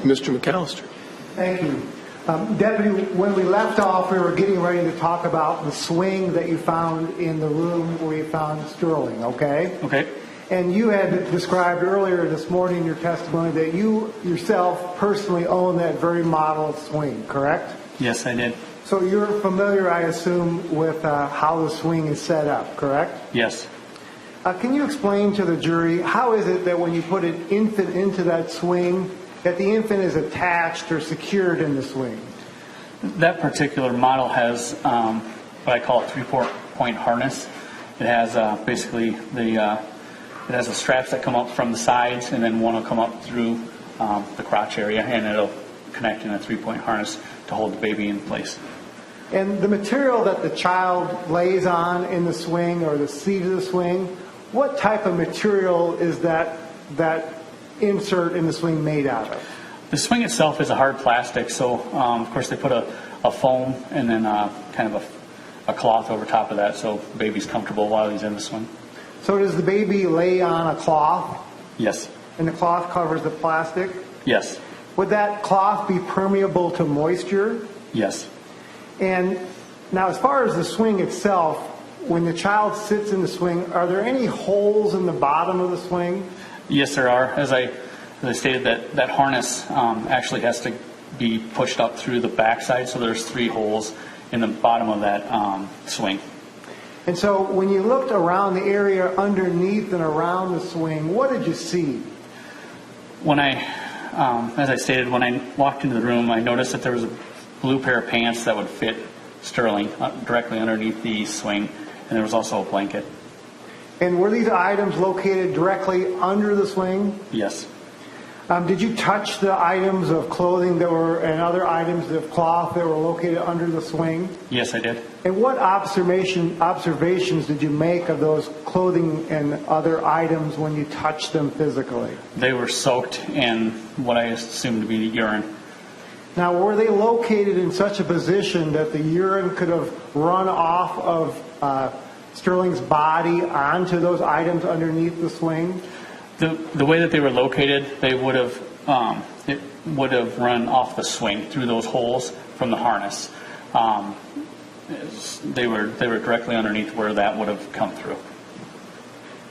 Mr. McAllister. Thank you. Deputy, when we left off, we were getting ready to talk about the swing that you found in the room where you found Sterling, okay? Okay. And you had described earlier this morning in your testimony that you yourself personally own that very model swing, correct? Yes, I did. So you're familiar, I assume, with how the swing is set up, correct? Yes. Can you explain to the jury, how is it that when you put an infant into that swing, that the infant is attached or secured in the swing? That particular model has what I call a three-point harness. It has basically it has the straps that come up from the sides, and then one will come up through the crotch area, and it'll connect in a three-point harness to hold the baby in place. And the material that the child lays on in the swing or the seat of the swing, what type of material is that insert in the swing made out of? The swing itself is a hard plastic, so of course they put a foam and then kind of a cloth over top of that so the baby's comfortable while he's in the swing. So does the baby lay on a cloth? Yes. And the cloth covers the plastic? Yes. Would that cloth be permeable to moisture? Yes. And now as far as the swing itself, when the child sits in the swing, are there any holes in the bottom of the swing? Yes, there are. As I stated, that harness actually has to be pushed up through the backside, so there's 3 holes in the bottom of that swing. And so when you looked around the area underneath and around the swing, what did you see? When as I stated, when I walked into the room, I noticed that there was a blue pair of pants that would fit Sterling directly underneath the swing, and there was also a blanket. And were these items located directly under the swing? Yes. Did you touch the items of clothing and other items of cloth that were located under the swing? Yes, I did. And what observations did you make of those clothing and other items when you touched them physically? They were soaked in what I assumed to be urine. Now, were they located in such a position that the urine could have run off of Sterling's body onto those items underneath the swing? The way that they were located, they would have it would have run off the swing through those holes from the harness. They were directly underneath where that would have come through.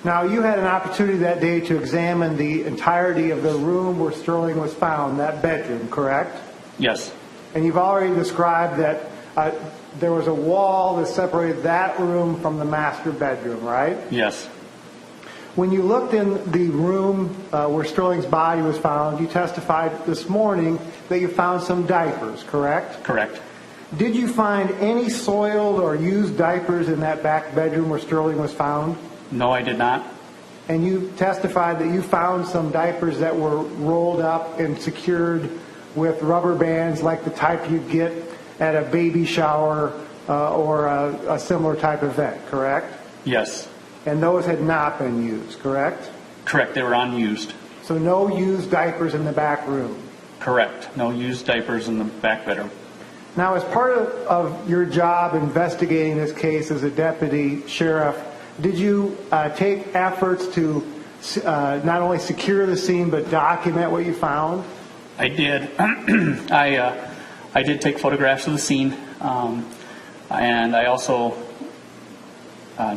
Now, you had an opportunity that day to examine the entirety of the room where Sterling was found, that bedroom, correct? Yes. And you've already described that there was a wall that separated that room from the master bedroom, right? Yes. When you looked in the room where Sterling's body was found, you testified this morning that you found some diapers, correct? Correct. Did you find any soiled or used diapers in that back bedroom where Sterling was found? No, I did not. And you testified that you found some diapers that were rolled up and secured with rubber bands like the type you'd get at a baby shower or a similar type event, correct? Yes. And those had not been used, correct? Correct. They were unused. So no used diapers in the back room? Correct. No used diapers in the back bedroom. Now, as part of your job investigating this case as a deputy sheriff, did you take efforts to not only secure the scene but document what you found? I did. I did take photographs of the scene, and I also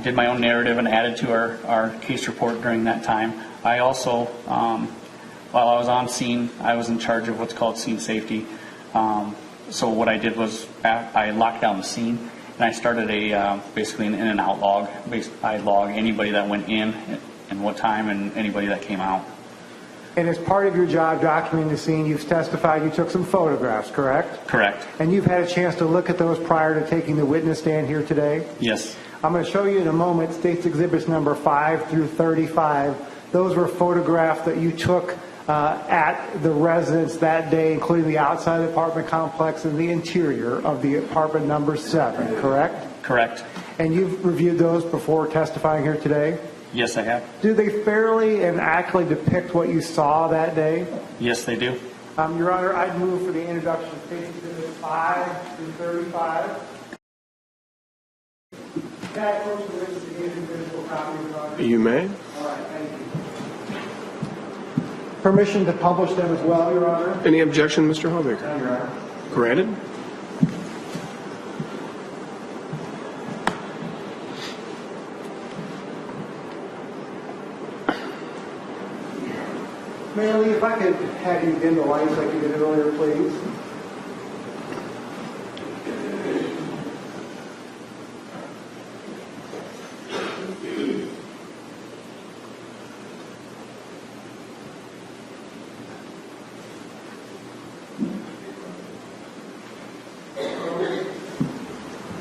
did my own narrative and added to our case report during that time. I also, while I was on scene, I was in charge of what's called scene safety. So what I did was I locked down the scene, and I started basically an in and out log. I log anybody that went in and what time, and anybody that came out. And as part of your job documenting the scene, you've testified you took some photographs, correct? Correct. And you've had a chance to look at those prior to taking the witness stand here today? Yes. I'm going to show you in a moment State's Exhibits number 5 through 35. Those were photographs that you took at the residence that day, including the outside of the apartment complex and the interior of the apartment number 7, correct? Correct. And you've reviewed those before testifying here today? Yes, I have. Do they fairly and accurately depict what you saw that day? Yes, they do. Your Honor, I'd move for the introduction of State's Exhibits 5 through 35. Can I approach the witness to give you a visual copy of the record? You may. All right, thank you. permission to publish them as well, Your Honor. Any objection, Mr. Hallbaker? Your Honor. Granted. Mayor Lee, if I could have you dim the lights like you did earlier, please.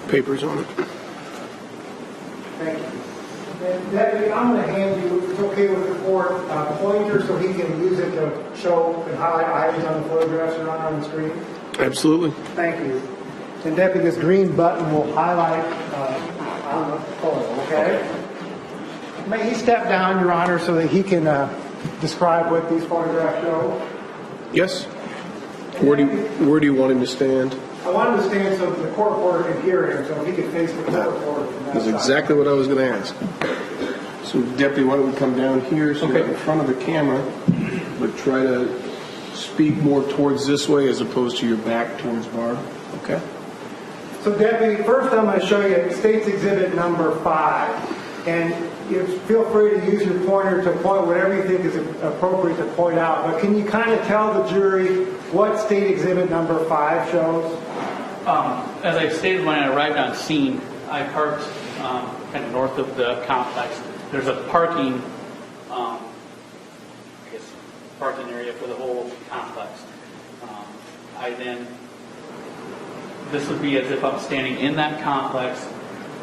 Papers on it. Thank you. And Deputy, I'm going to hand you, if it's okay with the court, a pointer so he can use it to show and highlight items on the photographs that are on the screen. Absolutely. Thank you. And Deputy, this green button will highlight on the photo, okay? May he step down, Your Honor, so that he can describe what these photographs show? Yes. Where do you want him to stand? I want him to stand so the court reporter can hear him, so if he can face the court reporter from that That's side. exactly what I was going to ask. So, Deputy, why don't we come down here so you're in front of the camera, but try to speak more towards this way as opposed to your back towards Barb. Okay? So, Deputy, first I'm going to show you State's Exhibit number 5. And you feel free to use your pointer to point whatever you think is appropriate to point out. But can you kind of tell the jury what State Exhibit number 5 shows? As I stated when I arrived on scene, I parked kind of north of the complex. There's a parking, parking area for the whole complex. This would be as if I'm standing in that complex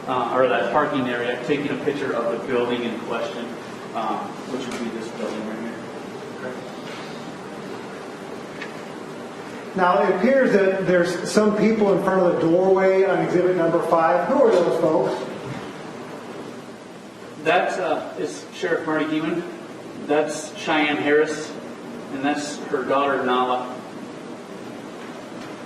or that parking area, taking a picture of the building in question, which would be this building right here. Now, it appears that there's some people in front of the doorway on Exhibit number 5. Who are those folks? That is Sheriff Marty Hemann. That's Cheyanne Harris, and that's her daughter Nala.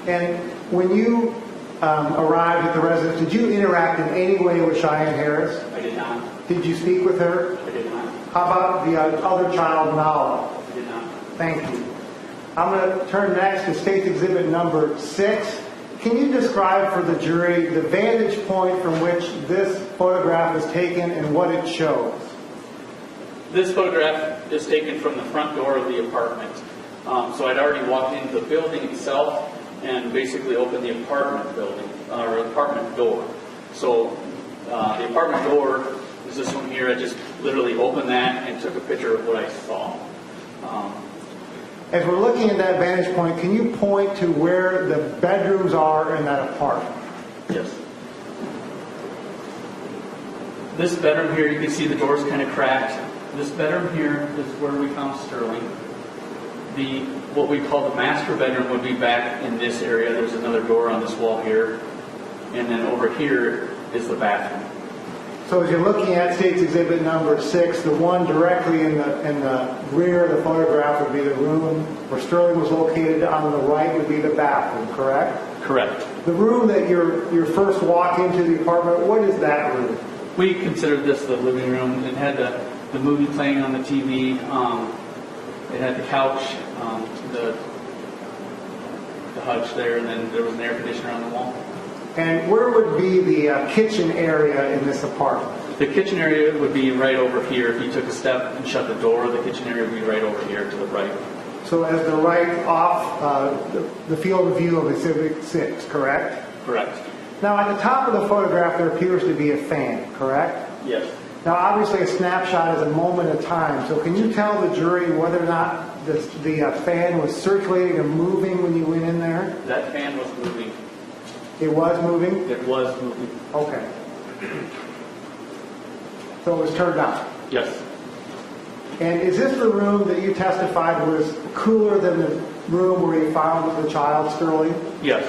And when you arrived at the residence, did you interact in any way with Cheyanne Harris? I did not. Did you speak with her? I did not. How about the other child, Nala? I did not. Thank you. I'm going to turn next to State's Exhibit number 6. Can you describe for the jury the vantage point from which this photograph is taken and what it shows? This photograph is taken from the front door of the apartment. So I'd already walked into the building itself and basically opened the apartment building, or apartment door. So the apartment door is this one here. I just literally opened that and took a picture of what I saw. As we're looking at that vantage point, can you point to where the bedrooms are in that apartment? Yes. This bedroom here, you can see the door's kind of cracked. This bedroom here is where we found Sterling. What we call the master bedroom would be back in this area. There's another door on this wall here. And then over here is the bathroom. So as you're looking at State's Exhibit number 6, the one directly in the rear of the photograph would be the room where Sterling was located. On the right would be the bathroom, correct? Correct. The room that your first walk into the apartment, what is that room? We considered this the living room. It had the movie playing on the TV. It had the couch, the hutch there, and then there was an air conditioner on the wall. And where would be the kitchen area in this apartment? The kitchen area would be right over here. If you took a step and shut the door, the kitchen area would be right over here to the right. So as the right off the field of view of Exhibit 6, correct? Correct. Now at the top of the photograph there appears to be a fan, correct? Yes. Now obviously a snapshot is a moment of time, so can you tell the jury whether or not the fan was circulating or moving when you went in there? That fan was moving. It was moving? It was moving. Okay. So it was turned on? Yes. And is this the room that you testified was cooler than the room where you found the child, Sterling? Yes.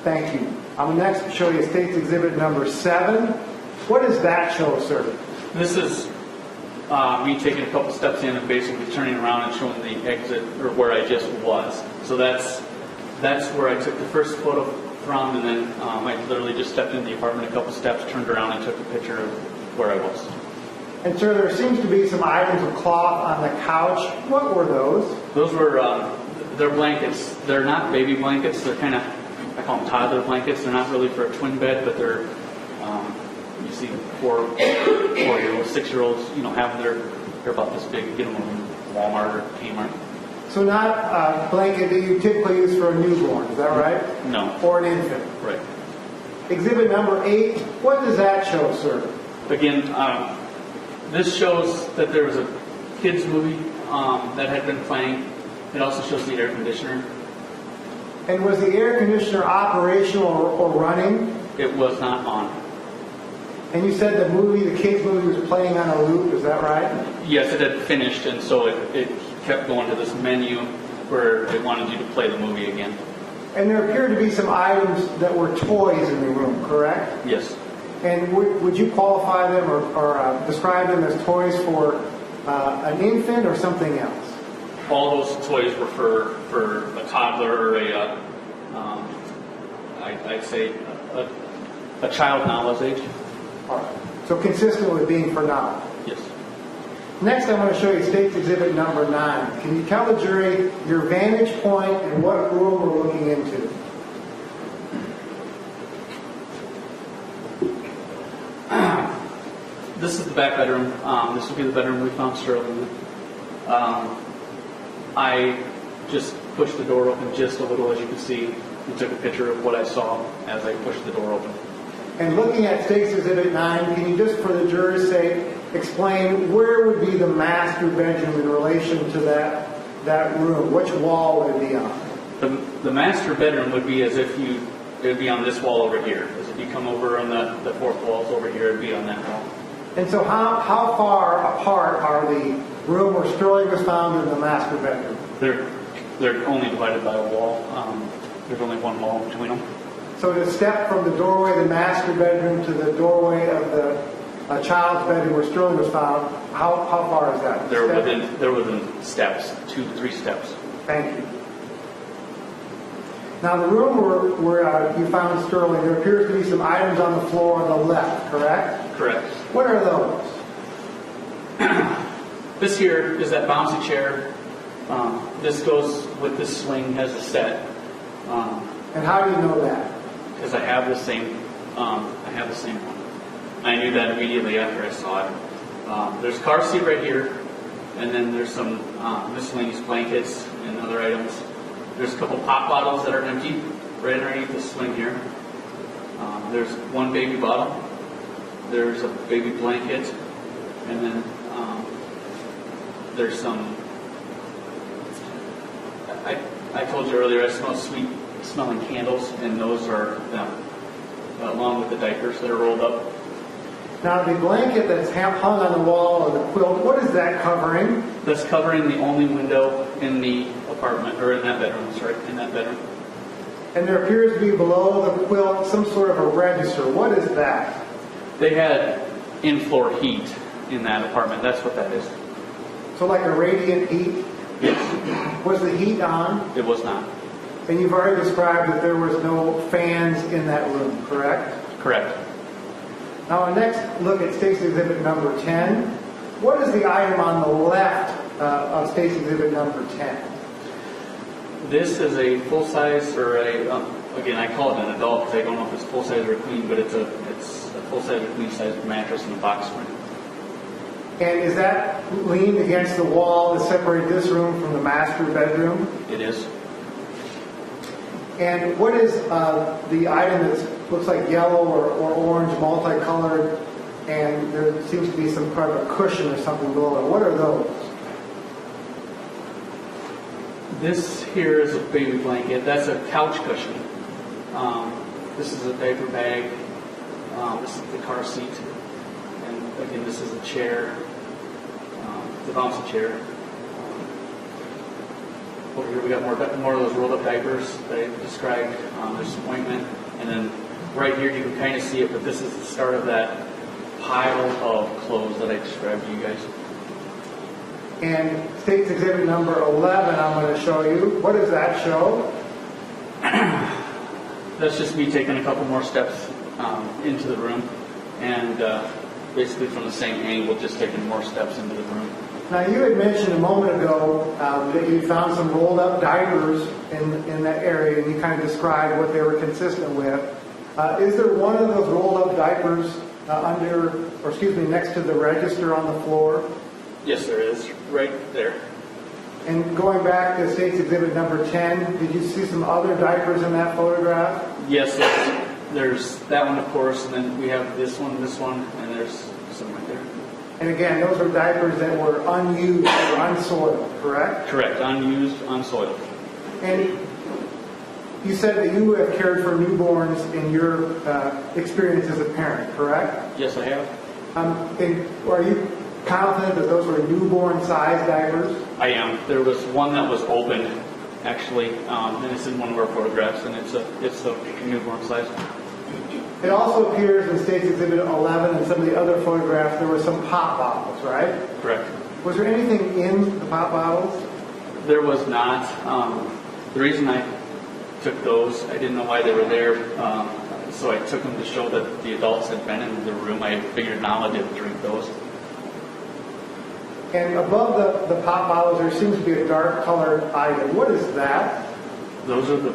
Thank you. I'm next to show you State's Exhibit number 7. What does that show, sir? This is me taking a couple steps in and basically turning around and showing the exit, or where I just was. So that's where I took the first photo from, and then I literally just stepped into the apartment a couple steps, turned around, and took a picture of where I was. And sir, there seems to be some items of cloth on the couch. What were those? Those were, they're blankets. They're not baby blankets. They're kind of, I call them toddler blankets. They're not really for a twin bed, but they're, you see 4-year-olds, 6-year-olds, have they're about this big. You get them from Walmart or Kmart. So not a blanket that you typically use for a newborn, is that right? No. Or an infant. Right. Exhibit number 8, what does that show, sir? Again, this shows that there was a kids movie that had been playing. It also shows the air conditioner. And was the air conditioner operational or running? It was not on. And you said the kids movie was playing on a loop, is that right? Yes, it had finished, and so it kept going to this menu where it wanted you to play the movie again. And there appeared to be some items that were toys in the room, correct? Yes. And would you qualify them or describe them as toys for an infant or something else? All those toys were for a toddler or I'd say a child Nala's age. All right. So consistent with being for now. Yes. Next, I'm going to show you State's Exhibit number 9. Can you tell the jury your vantage point and what room we're looking into? This is the back bedroom. This will be the bedroom we found Sterling in. I just pushed the door open just a little, as you can see. We took a picture of what I saw as I pushed the door open. And looking at State's Exhibit 9, can you just, for the jury's sake, explain where would be the master bedroom in relation to that room? Which wall would it be on? The master bedroom would be as if it would be on this wall over here. As if you come over on the fourth walls over here, it would be on that wall. And so how far apart are the room where Sterling was found and the master bedroom? They're only divided by a wall. There's only one wall between them. So to step from the doorway of the master bedroom to the doorway of the child's bedroom where Sterling was found, how far is that? They're within steps, 2 to 3 steps. Thank you. Now the room where you found Sterling, there appears to be some items on the floor on the left, correct? Correct. What are those? This here is that bouncy chair. This goes with this swing as a set. And how do you know that? Because I have the same one. I knew that immediately after I saw it. There's a car seat right here, and then there's some miscellaneous blankets and other items. There's a couple pop bottles that are empty right underneath the swing here. There's one baby bottle. There's a baby blanket, and then there's some. I told you earlier I smell sweet smelling candles, and those are them, along with the diapers that are rolled up. Now the blanket that's hung on the wall or the quilt, what is that covering? That's covering the only window in the apartment, or in that bedroom, sorry, in that bedroom. And there appears to be below the quilt some sort of a register. What is that? They had in-floor heat in that apartment. That's what that is. So like a radiant heat? Yes. Was the heat on? It was not. And you've already described that there was no fans in that room, correct? Correct. Now our next look at State's Exhibit number 10. What is the item on the left of State's Exhibit number 10? This is a full-size, or again, I call it an adult because I don't know if it's full-size or queen, but it's a full-size or queen-size mattress in a box spring. And is that leaned against the wall to separate this room from the master bedroom? It is. And what is the item that looks like yellow or orange, multicolored, and there seems to be some kind of a cushion or something below it? What are those? This here is a baby blanket. That's a couch cushion. This is a diaper bag. This is the car seat. And again, this is a chair, the bouncy chair. Over here we got more of those rolled up diapers that I described. There's some ointment. And then right here you can kind of see it, but this is the start of that pile of clothes that I described to you guys. And State's Exhibit number 11 I'm going to show you. What does that show? That's just me taking a couple more steps into the room. And basically from the same angle, just taking more steps into the room. Now, you had mentioned a moment ago that you found some rolled up diapers in that area, and you kind of described what they were consistent with. Is there one of those rolled up diapers next to the register on the floor? Yes, there is, right there. And going back to State's Exhibit number 10, did you see some other diapers in that photograph? Yes, there's that one, of course, and then we have this one, and there's some right there. And again, those are diapers that were unused or unsoiled, correct? Correct, unused, unsoiled. And you said that you have cared for newborns in your experience as a parent, correct? Yes, I have. And are you confident that those were newborn-sized diapers? I am. There was one that was open, actually, and it's in one of our photographs, and it's a newborn size. It also appears in State's Exhibit 11 and some of the other photographs there were some pop bottles, right? Correct. Was there anything in the pop bottles? There was not. The reason I took those, I didn't know why they were there, so I took them to show that the adults had been in the room. I figured now I didn't drink those. And above the pop bottles there seems to be a dark colored item. What is that? Those are the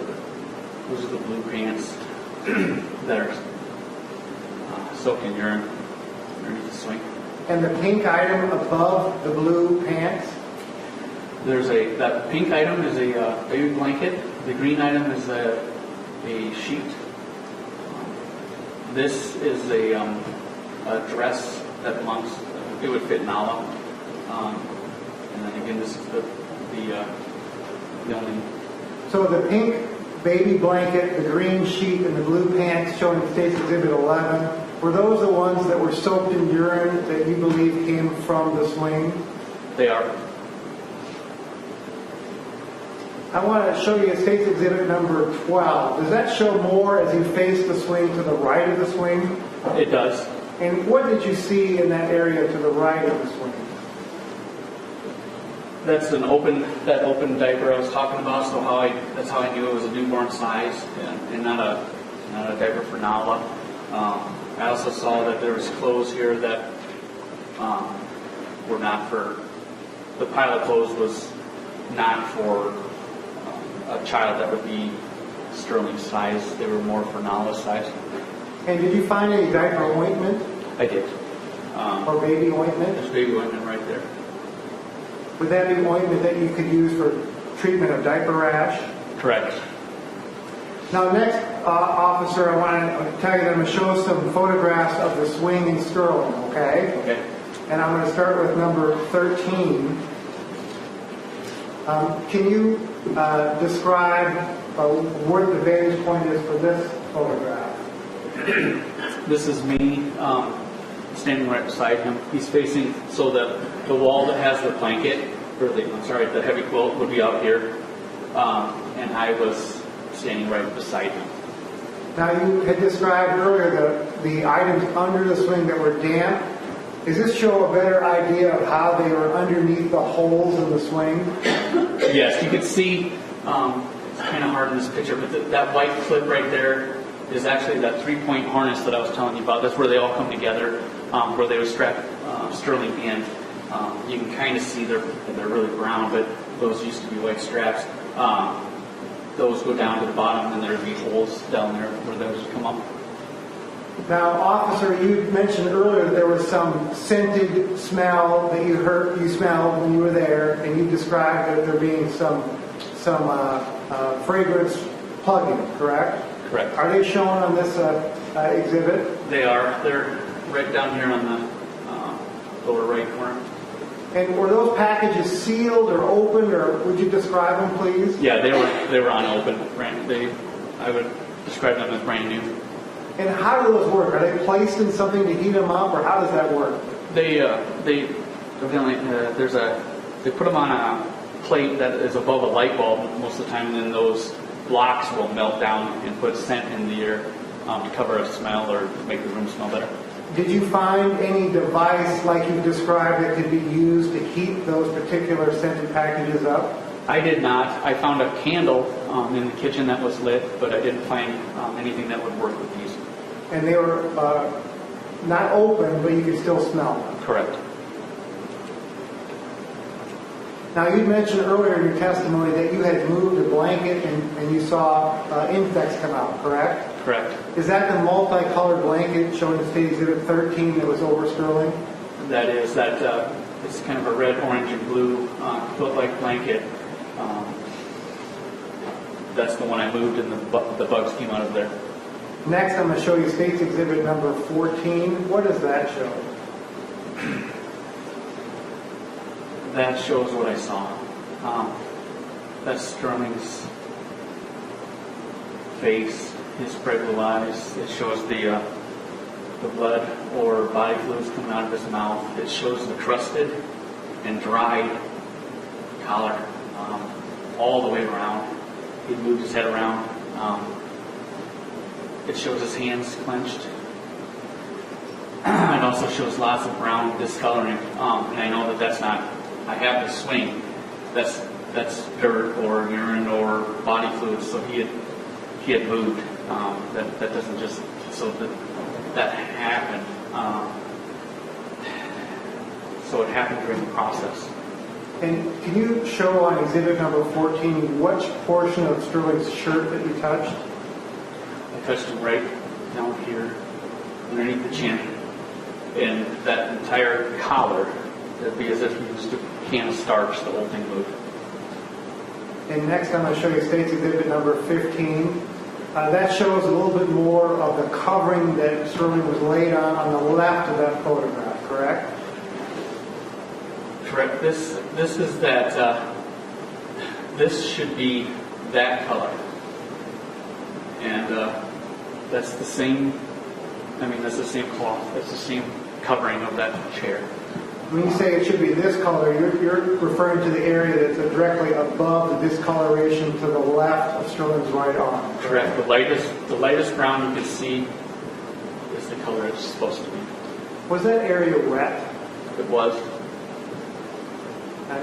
blue pants that are soaked in urine underneath the swing. And the pink item above the blue pants? That pink item is a baby blanket. The green item is a sheet. This is a dress that belongs. It would fit Nala. And then again, this is the only. So the pink baby blanket, the green sheet, and the blue pants shown in State's Exhibit 11, were those the ones that were soaked in urine that you believe came from the swing? They are. I want to show you State's Exhibit number 12. Does that show more as you face the swing to the right of the swing? It does. And what did you see in that area to the right of the swing? That's that open diaper I was talking about. So that's how I knew it was a newborn size and not a diaper for Nala. I also saw that there was clothes here that were not for. The pile of clothes was not for a child that would be Sterling size. They were more for Nala's size. And did you find any diaper ointment I did. or baby ointment? There's baby ointment right there. Would that be ointment that you could use for treatment of diaper rash? Correct. Now, next, officer, I want to tell you that I'm going to show some photographs of the swing in Sterling, okay? Okay. And I'm going to start with number 13. Can you describe where the vantage point is for this photograph? This is me standing right beside him. He's facing, so that the wall that has the blanket, or the heavy quilt would be out here, and I was standing right beside him. Now, you had described earlier the items under the swing that were damp. Does this show a better idea of how they were underneath the holes in the swing? Yes, you can see, it's kind of hard in this picture, but that white clip right there is actually that 3-point harness that I was telling you about. That's where they all come together, where they would strap Sterling in. You can kind of see they're really brown, but those used to be white straps. Those go down to the bottom, and there'd be holes down there where those would come up. Now, officer, you mentioned earlier that there was some scented smell that you smelled when you were there, and you described that there being some fragrance plug-in, correct? Correct. Are they shown on this exhibit? They are. They're right down here on the lower right corner. And were those packages sealed or opened, or would you describe them, please? Yeah, they were unopened. I would describe them as brand new. And how do those work? Are they placed in something to heat them up, or how does that work? They evidently they put them on a plate that is above a light bulb most of the time, and then those blocks will melt down and put scent in the air to cover a smell or make the room smell better. Did you find any device like you described that could be used to heat those particular scented packages up? I did not. I found a candle in the kitchen that was lit, but I didn't find anything that would work with these. And they were not open, but you could still smell them. Correct. Now, you mentioned earlier in your testimony that you had moved a blanket and you saw insects come out, correct? Correct. Is that the multicolored blanket shown in State Exhibit 13 that was over Sterling? That is, it's kind of a red, orange, and blue quilt-like blanket. That's the one I moved, and the bugs came out of there. Next, I'm going to show you State's Exhibit number 14. What does that show? That shows what I saw. That's Sterling's face, his bright blue eyes. It shows the blood or body fluids coming out of his mouth. It shows the crusted and dried collar all the way around. He moved his head around. It shows his hands clenched. It also shows lots of brown discoloring. And I know that that's not, I have the swing. That's dirt or urine or body fluids. So he had moved. That doesn't just, so that happened. So it happened during the process. And can you show on Exhibit number 14 which portion of Sterling's shirt that you touched? I touched him right down here, underneath the chin, and that entire collar, it'd be as if he used a can of starch, the whole thing moved. And next I'm going to show you State's Exhibit number 15. That shows a little bit more of the covering that Sterling was laid on the left of that photograph, correct? Correct. This is that, this should be that color. And that's the same, that's the same cloth, that's the same covering of that chair. When you say it should be this color, you're referring to the area that's directly above the discoloration to the left of Sterling's right arm. Correct. The lightest brown you can see is the color it's supposed to be. Was that area wet? It was.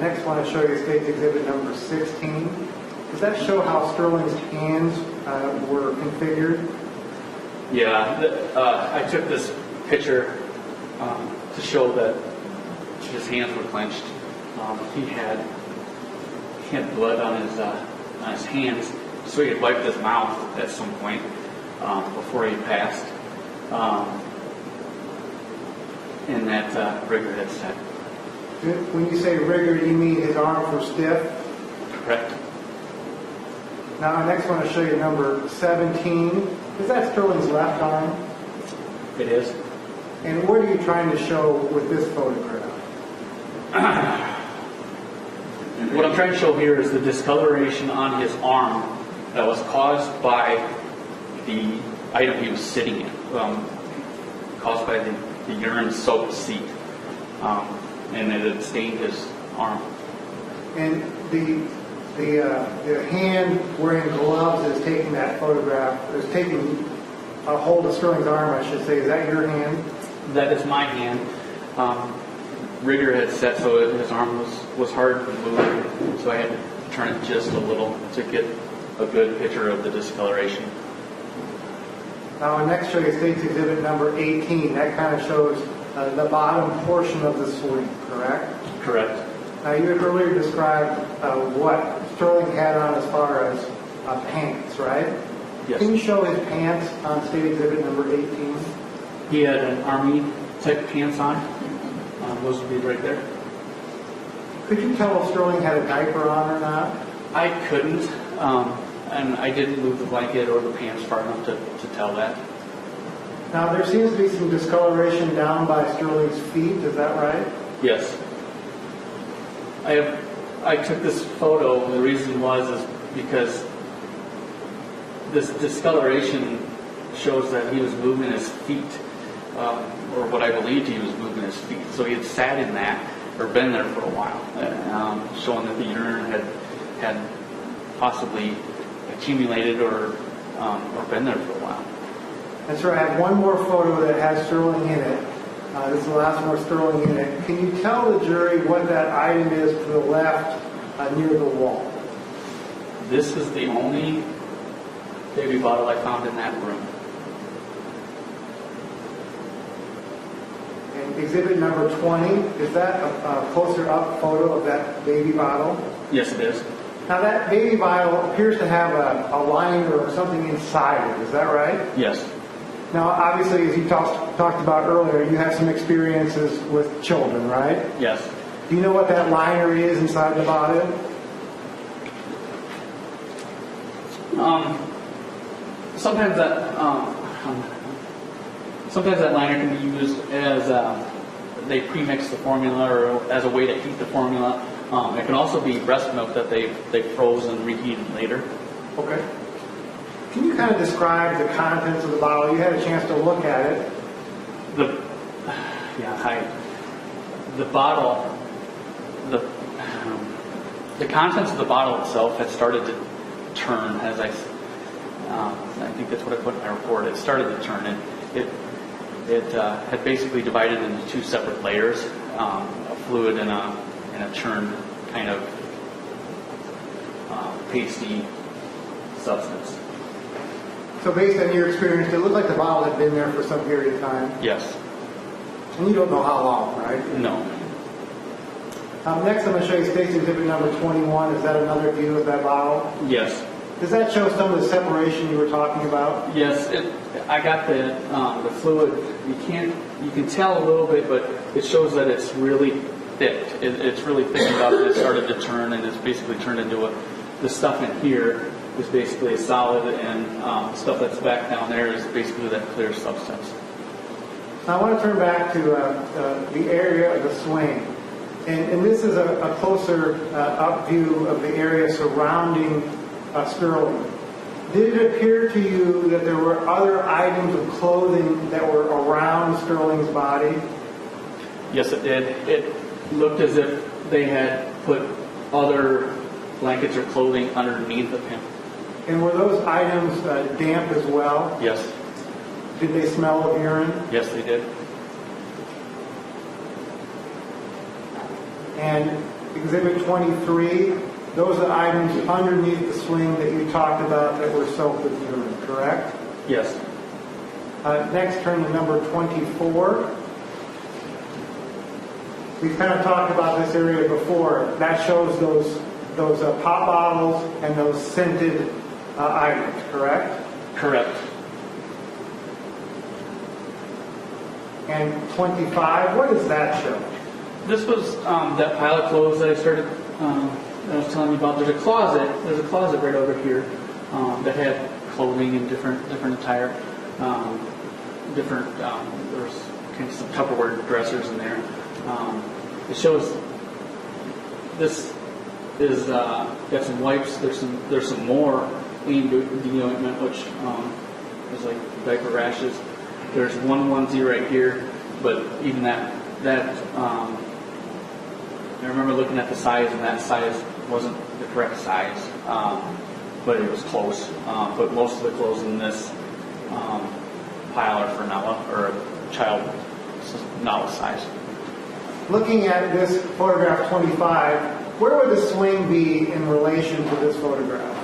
Next, I want to show you State's Exhibit number 16. Does that show how Sterling's hands were configured? Yeah, I took this picture to show that his hands were clenched. He had blood on his hands, so he had wiped his mouth at some point before he passed. And that rigor had set. When you say rigor, you mean his arms were stiff? Correct. Now, I next want to show you number 17. Is that Sterling's left arm? It is. And what are you trying to show with this photograph? What I'm trying to show here is the discoloration on his arm that was caused by the item he was sitting in, caused by the urine-soaked seat, and it had stained his arm. And the hand wearing gloves is taking that photograph, is taking a hold of Sterling's arm, I should say. Is that your hand? That is my hand. Rigor had set, so his arm was hard to move, so I had to turn it just a little to get a good picture of the discoloration. Now, I'll next show you State's Exhibit number 18. That kind of shows the bottom portion of the swing, correct? Correct. Now, you had earlier described what Sterling had on as far as pants, right? Yes. Can you show his pants on State Exhibit number 18? He had an army-type pants on. Those would be right there. Could you tell if Sterling had a diaper on or not? I couldn't, and I didn't move the blanket or the pants far enough to tell that. Now, there seems to be some discoloration down by Sterling's feet. Is that right? Yes. I took this photo, and the reason was because this discoloration shows that he was moving his feet, or what I believed he was moving his feet. So he had sat in that, or been there for a while, showing that the urine had possibly accumulated or been there for a while. And sir, I have one more photo that has Sterling in it. This is the last one with Sterling in it. Can you tell the jury what that item is to the left near the wall? This is the only baby bottle I found in that room. exhibit number 20, is that a closer up photo of that baby bottle? Yes, it is. Now that baby bottle appears to have a liner or something inside it, is that right? Yes. Now obviously, as you talked about earlier, you have some experiences with children, right? Yes. Do you know what that liner is inside the bottle? Sometimes that liner can be used as they pre-mix the formula or as a way to heat the formula. It can also be breast milk that they froze and reheated later. Okay. Can you kind of describe the contents of the bottle? You had a chance to look at it. The contents of the bottle itself had started to turn as I think that's what I put in my report. It started to turn, and it had basically divided into two separate layers, a fluid and a churned kind of pasty substance. So based on your experience, it looked like the bottle had been there for some period of time. Yes. And you don't know how long, right? No. Next, I'm going to show you State's Exhibit number 21. Is that another view of that bottle? Yes. Does that show some of the separation you were talking about? Yes. I got the fluid. You can tell a little bit, but it shows that it's really thick. It's really thick enough that it started to turn, and it's basically turned into the stuff in here is basically a solid, and stuff that's back down there is basically that clear substance. Now I want to turn back to the area of the swing. And this is a closer up view of the area surrounding Sterling. Did it appear to you that there were other items of clothing that were around Sterling's body? Yes, it did. It looked as if they had put other blankets or clothing underneath of him. And were those items damp as well? Yes. Did they smell of urine? Yes, they did. And Exhibit 23, those are items underneath the swing that you talked about that were soaked with urine, correct? Yes. Next, turn to number 24. We've kind of talked about this area before. That shows those pop bottles and those scented items, correct? Correct. And 25, what does that show? This was that pile of clothes that I was telling you about. There's a closet right over here that had clothing and different attire. There's kind of some Tupperware dressers in there. It shows this is got some wipes. There's some more clean deointment, which is like diaper rashes. There's one onesie right here, but even that I remember looking at the size, and that size wasn't the correct size, but it was close. But most of the clothes in this pile are for Nala, or child Nala size. Looking at this photograph 25, where would the swing be in relation to this photograph?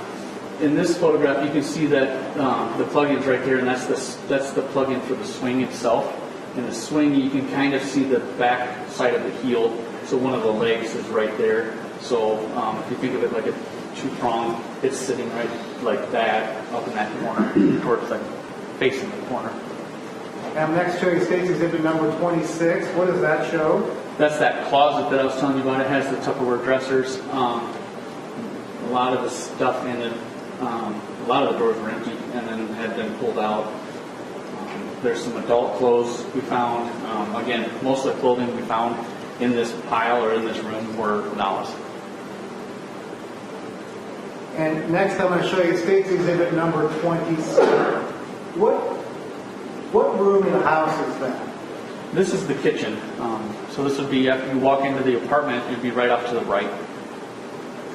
In this photograph, you can see that the plug-in's right here, and that's the plug-in for the swing itself. In the swing, you can kind of see the back side of the heel. So one of the legs is right there. So if you think of it like a two-prong, it's sitting right like that up in that corner, towards like facing the corner. And next show you State's Exhibit number 26. What does that show? That's that closet that I was telling you about. It has the Tupperware dressers. A lot of the stuff in it, a lot of the doors were empty and then had been pulled out. There's some adult clothes we found. Again, most of the clothing we found in this pile or in this room were Nala's. And next I'm going to show you State's Exhibit number 27. What room in the house is that? This is the kitchen. So this would be, after you walk into the apartment, it would be right off to the right.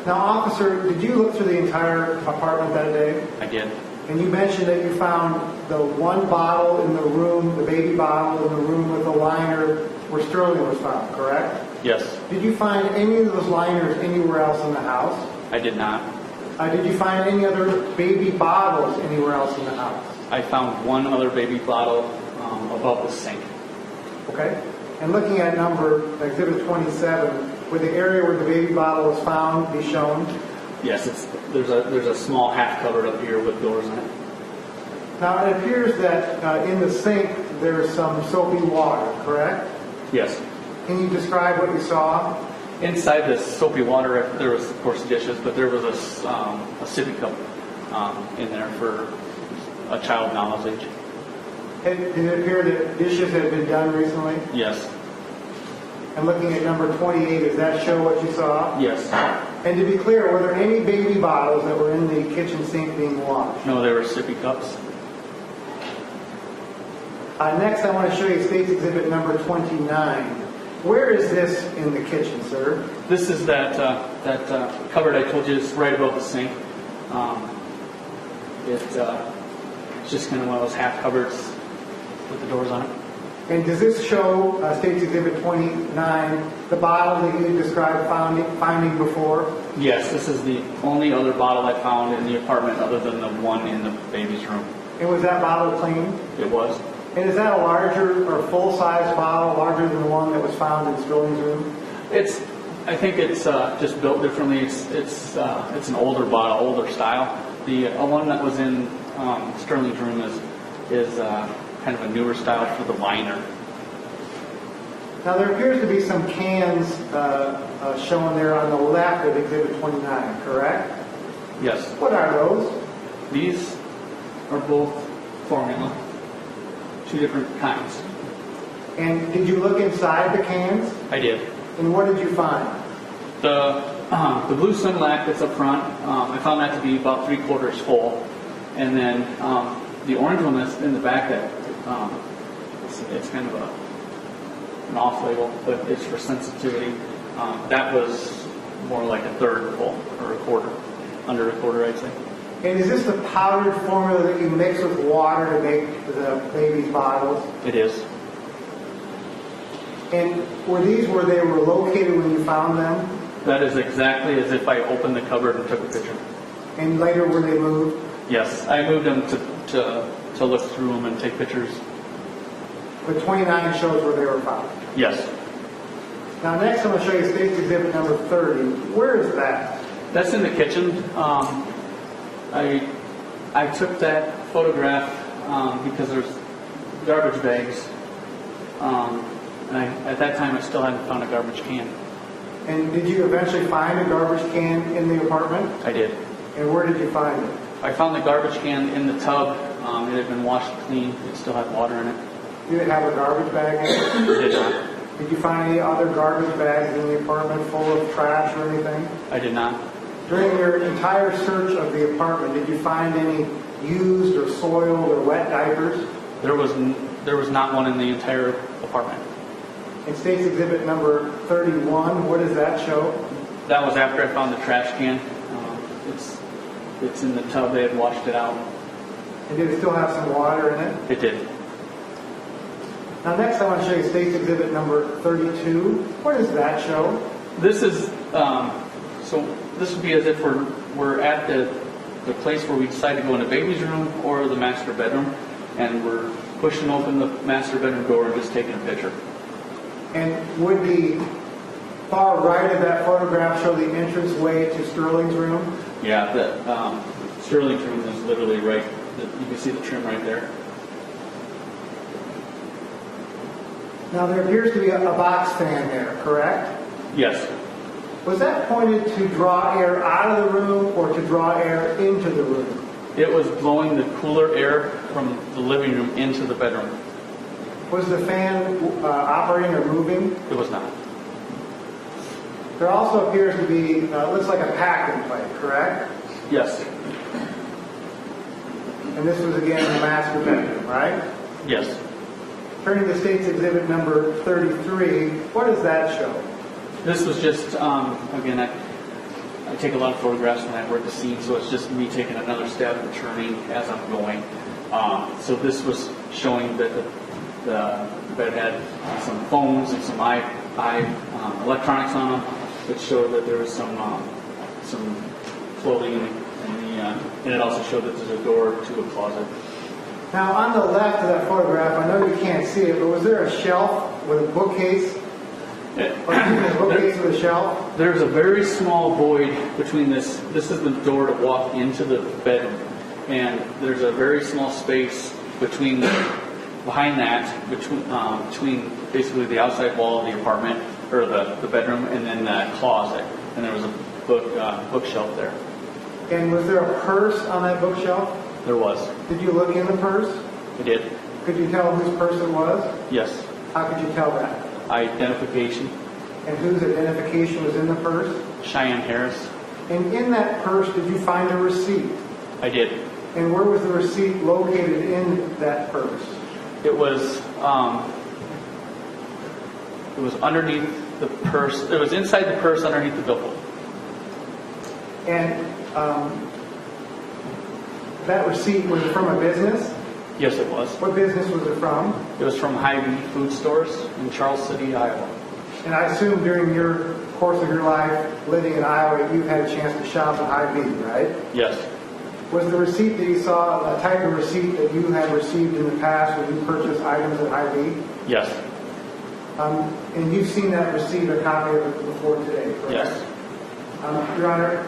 Now, officer, did you look through the entire apartment that day? I did. And you mentioned that you found the one bottle in the room, the baby bottle in the room with the liner where Sterling was found, correct? Yes. Did you find any of those liners anywhere else in the house? I did not. Did you find any other baby bottles anywhere else in the house? I found one other baby bottle above the sink. Okay. And looking at exhibit 27, would the area where the baby bottle was found be shown? Yes, there's a small half covered up here with doors in it. Now, it appears that in the sink there is some soapy water, correct? Yes. Can you describe what you saw? Inside this soapy water, there was, of course, dishes, but there was a sippy cup in there for a child knowledge age. Did it appear that dishes had been done recently? Yes. And looking at number 28, does that show what you saw? Yes. And to be clear, were there any baby bottles that were in the kitchen sink being washed? No, they were sippy cups. Next, I want to show you State's Exhibit number 29. Where is this in the kitchen, sir? This is that cupboard I told you is right above the sink. It's just kind of one of those half cupboards with the doors on it. And does this show State's Exhibit 29, the bottle that you described finding before? Yes, this is the only other bottle I found in the apartment other than the one in the baby's room. And was that bottle clean? It was. And is that a larger or full-size bottle, larger than the one that was found in Sterling's room? I think it's just built differently. It's an older bottle, older style. The one that was in Sterling's room is kind of a newer style for the liner. Now there appears to be some cans shown there on the left of Exhibit 29, correct? Yes. What are those? These are both formula, 2 different kinds. And did you look inside the cans? I did. And what did you find? The blue Sunlac that's up front, I found that to be about 3/4 full, and then the orange one that's in the back that it's kind of an off label, but it's for sensitivity. That was more like 1/3 full or 1/4, under 1/4 I'd say. And is this the powdered formula that you mix with water to make the baby's bottles? It is. And were these where they were located when you found them? That is exactly as if I opened the cupboard and took a picture. And later were they moved? Yes, I moved them to look through them and take pictures. But 29 shows where they were found. Yes. Now next I'm going to show you State's Exhibit number 30. Where is that? That's in the kitchen. I took that photograph because there's garbage bags. And at that time I still hadn't found a garbage can. And did you eventually find a garbage can in the apartment? I did. And where did you find it? I found the garbage can in the tub. It had been washed clean. It still had water in it. Did it have a garbage bag in it? It did not. Did you find any other garbage bags in the apartment full of trash or anything? I did not. During your entire search of the apartment, did you find any used or soiled or wet diapers? There was not one in the entire apartment. In State's Exhibit number 31, what does that show? That was after I found the trash can. It's in the tub. They had washed it out. And did it still have some water in it? It did. Now next I want to show you State's Exhibit number 32. What does that show? This is so. This would be as if we're at the place where we decide to go in the baby's room or the master bedroom, and we're pushing open the master bedroom door and just taking a picture. And would the far right of that photograph show the entrance way to Sterling's room? Yeah, the Sterling's room is literally right. You can see the trim right there. Now there appears to be a box fan there, correct? Yes. Was that pointed to draw air out of the room or to draw air into the room? It was blowing the cooler air from the living room into the bedroom. Was the fan operating or moving? It was not. There also appears to be, looks like a pack and play, correct? Yes. And this was again the master bedroom, right? Yes. Turning to State's Exhibit number 33, what does that show? This was just, again, I take a lot of photographs when I work the scene, so it's just me taking another step and turning as I'm going. So this was showing that the bed had some phones and some electronics on them, which showed that there was some clothing and it also showed that there's a door to a closet. Now on the left of that photograph, I know you can't see it, but was there a shelf with a bookcase, or excuse me, a bookcase with a shelf? There's a very small void between this. This is the door to walk into the bedroom, and there's a very small space behind that, between basically the outside wall of the apartment or the bedroom, and then the closet. And there was a bookshelf there. And was there a purse on that bookshelf? There was. Did you look in the purse? I did. Could you tell whose purse it was? Yes. How could you tell that? Identification. And whose identification was in the purse? Cheyanne Harris. And in that purse, did you find a receipt? I did. And where was the receipt located in that purse? It was underneath the purse. It was inside the purse underneath the billfold. And that receipt was from a business? Yes, it was. What business was it from? It was from Hy-Vee Food Stores in Charles City, Iowa. And I assume during your course of your life living in Iowa, you've had a chance to shop at Hy-Vee, right? Yes. Was the receipt that you saw a type of receipt that you had received in the past when you purchased items at Hy-Vee? Yes. And you've seen that receipt or copy of it before today, correct? Yes. Your Honor,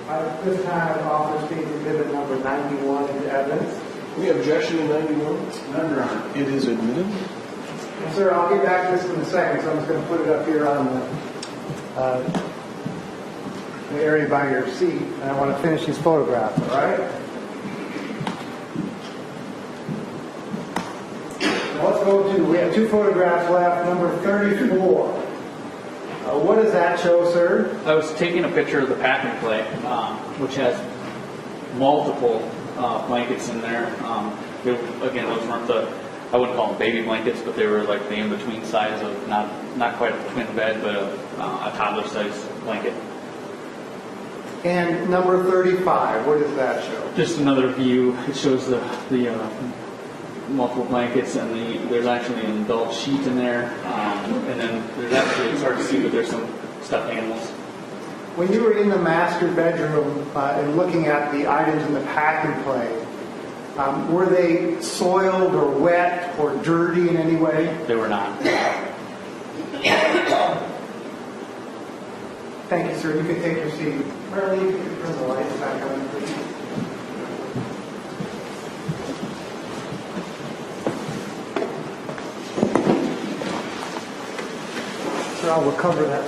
at this time I offer State Exhibit number 91 into evidence. Any objection to 91? None, Your Honor. It is admitted. Yes, sir, I'll get back to this in a second, so I'm just going to put it up here on the area by your seat, and I want to finish these photographs, all right? Now let's go to, we have 2 photographs left, number 34. What does that show, sir? I was taking a picture of the packing play, which has multiple blankets in there. Again, those weren't I wouldn't call them baby blankets, but they were like the in-between size of not quite between the bed, but a toddler-sized blanket. And number 35, what does that show? Just another view. It shows the multiple blankets, and there's actually an adult sheet in there, and then there's actually, it's hard to see, but there's some stuffed animals. When you were in the master bedroom and looking at the items in the pack and play, were they soiled or wet or dirty in any way? They were not. Thank you, sir. You can take your seat. Marlene, you can turn the lights back on, please. Sir, I'll recover that.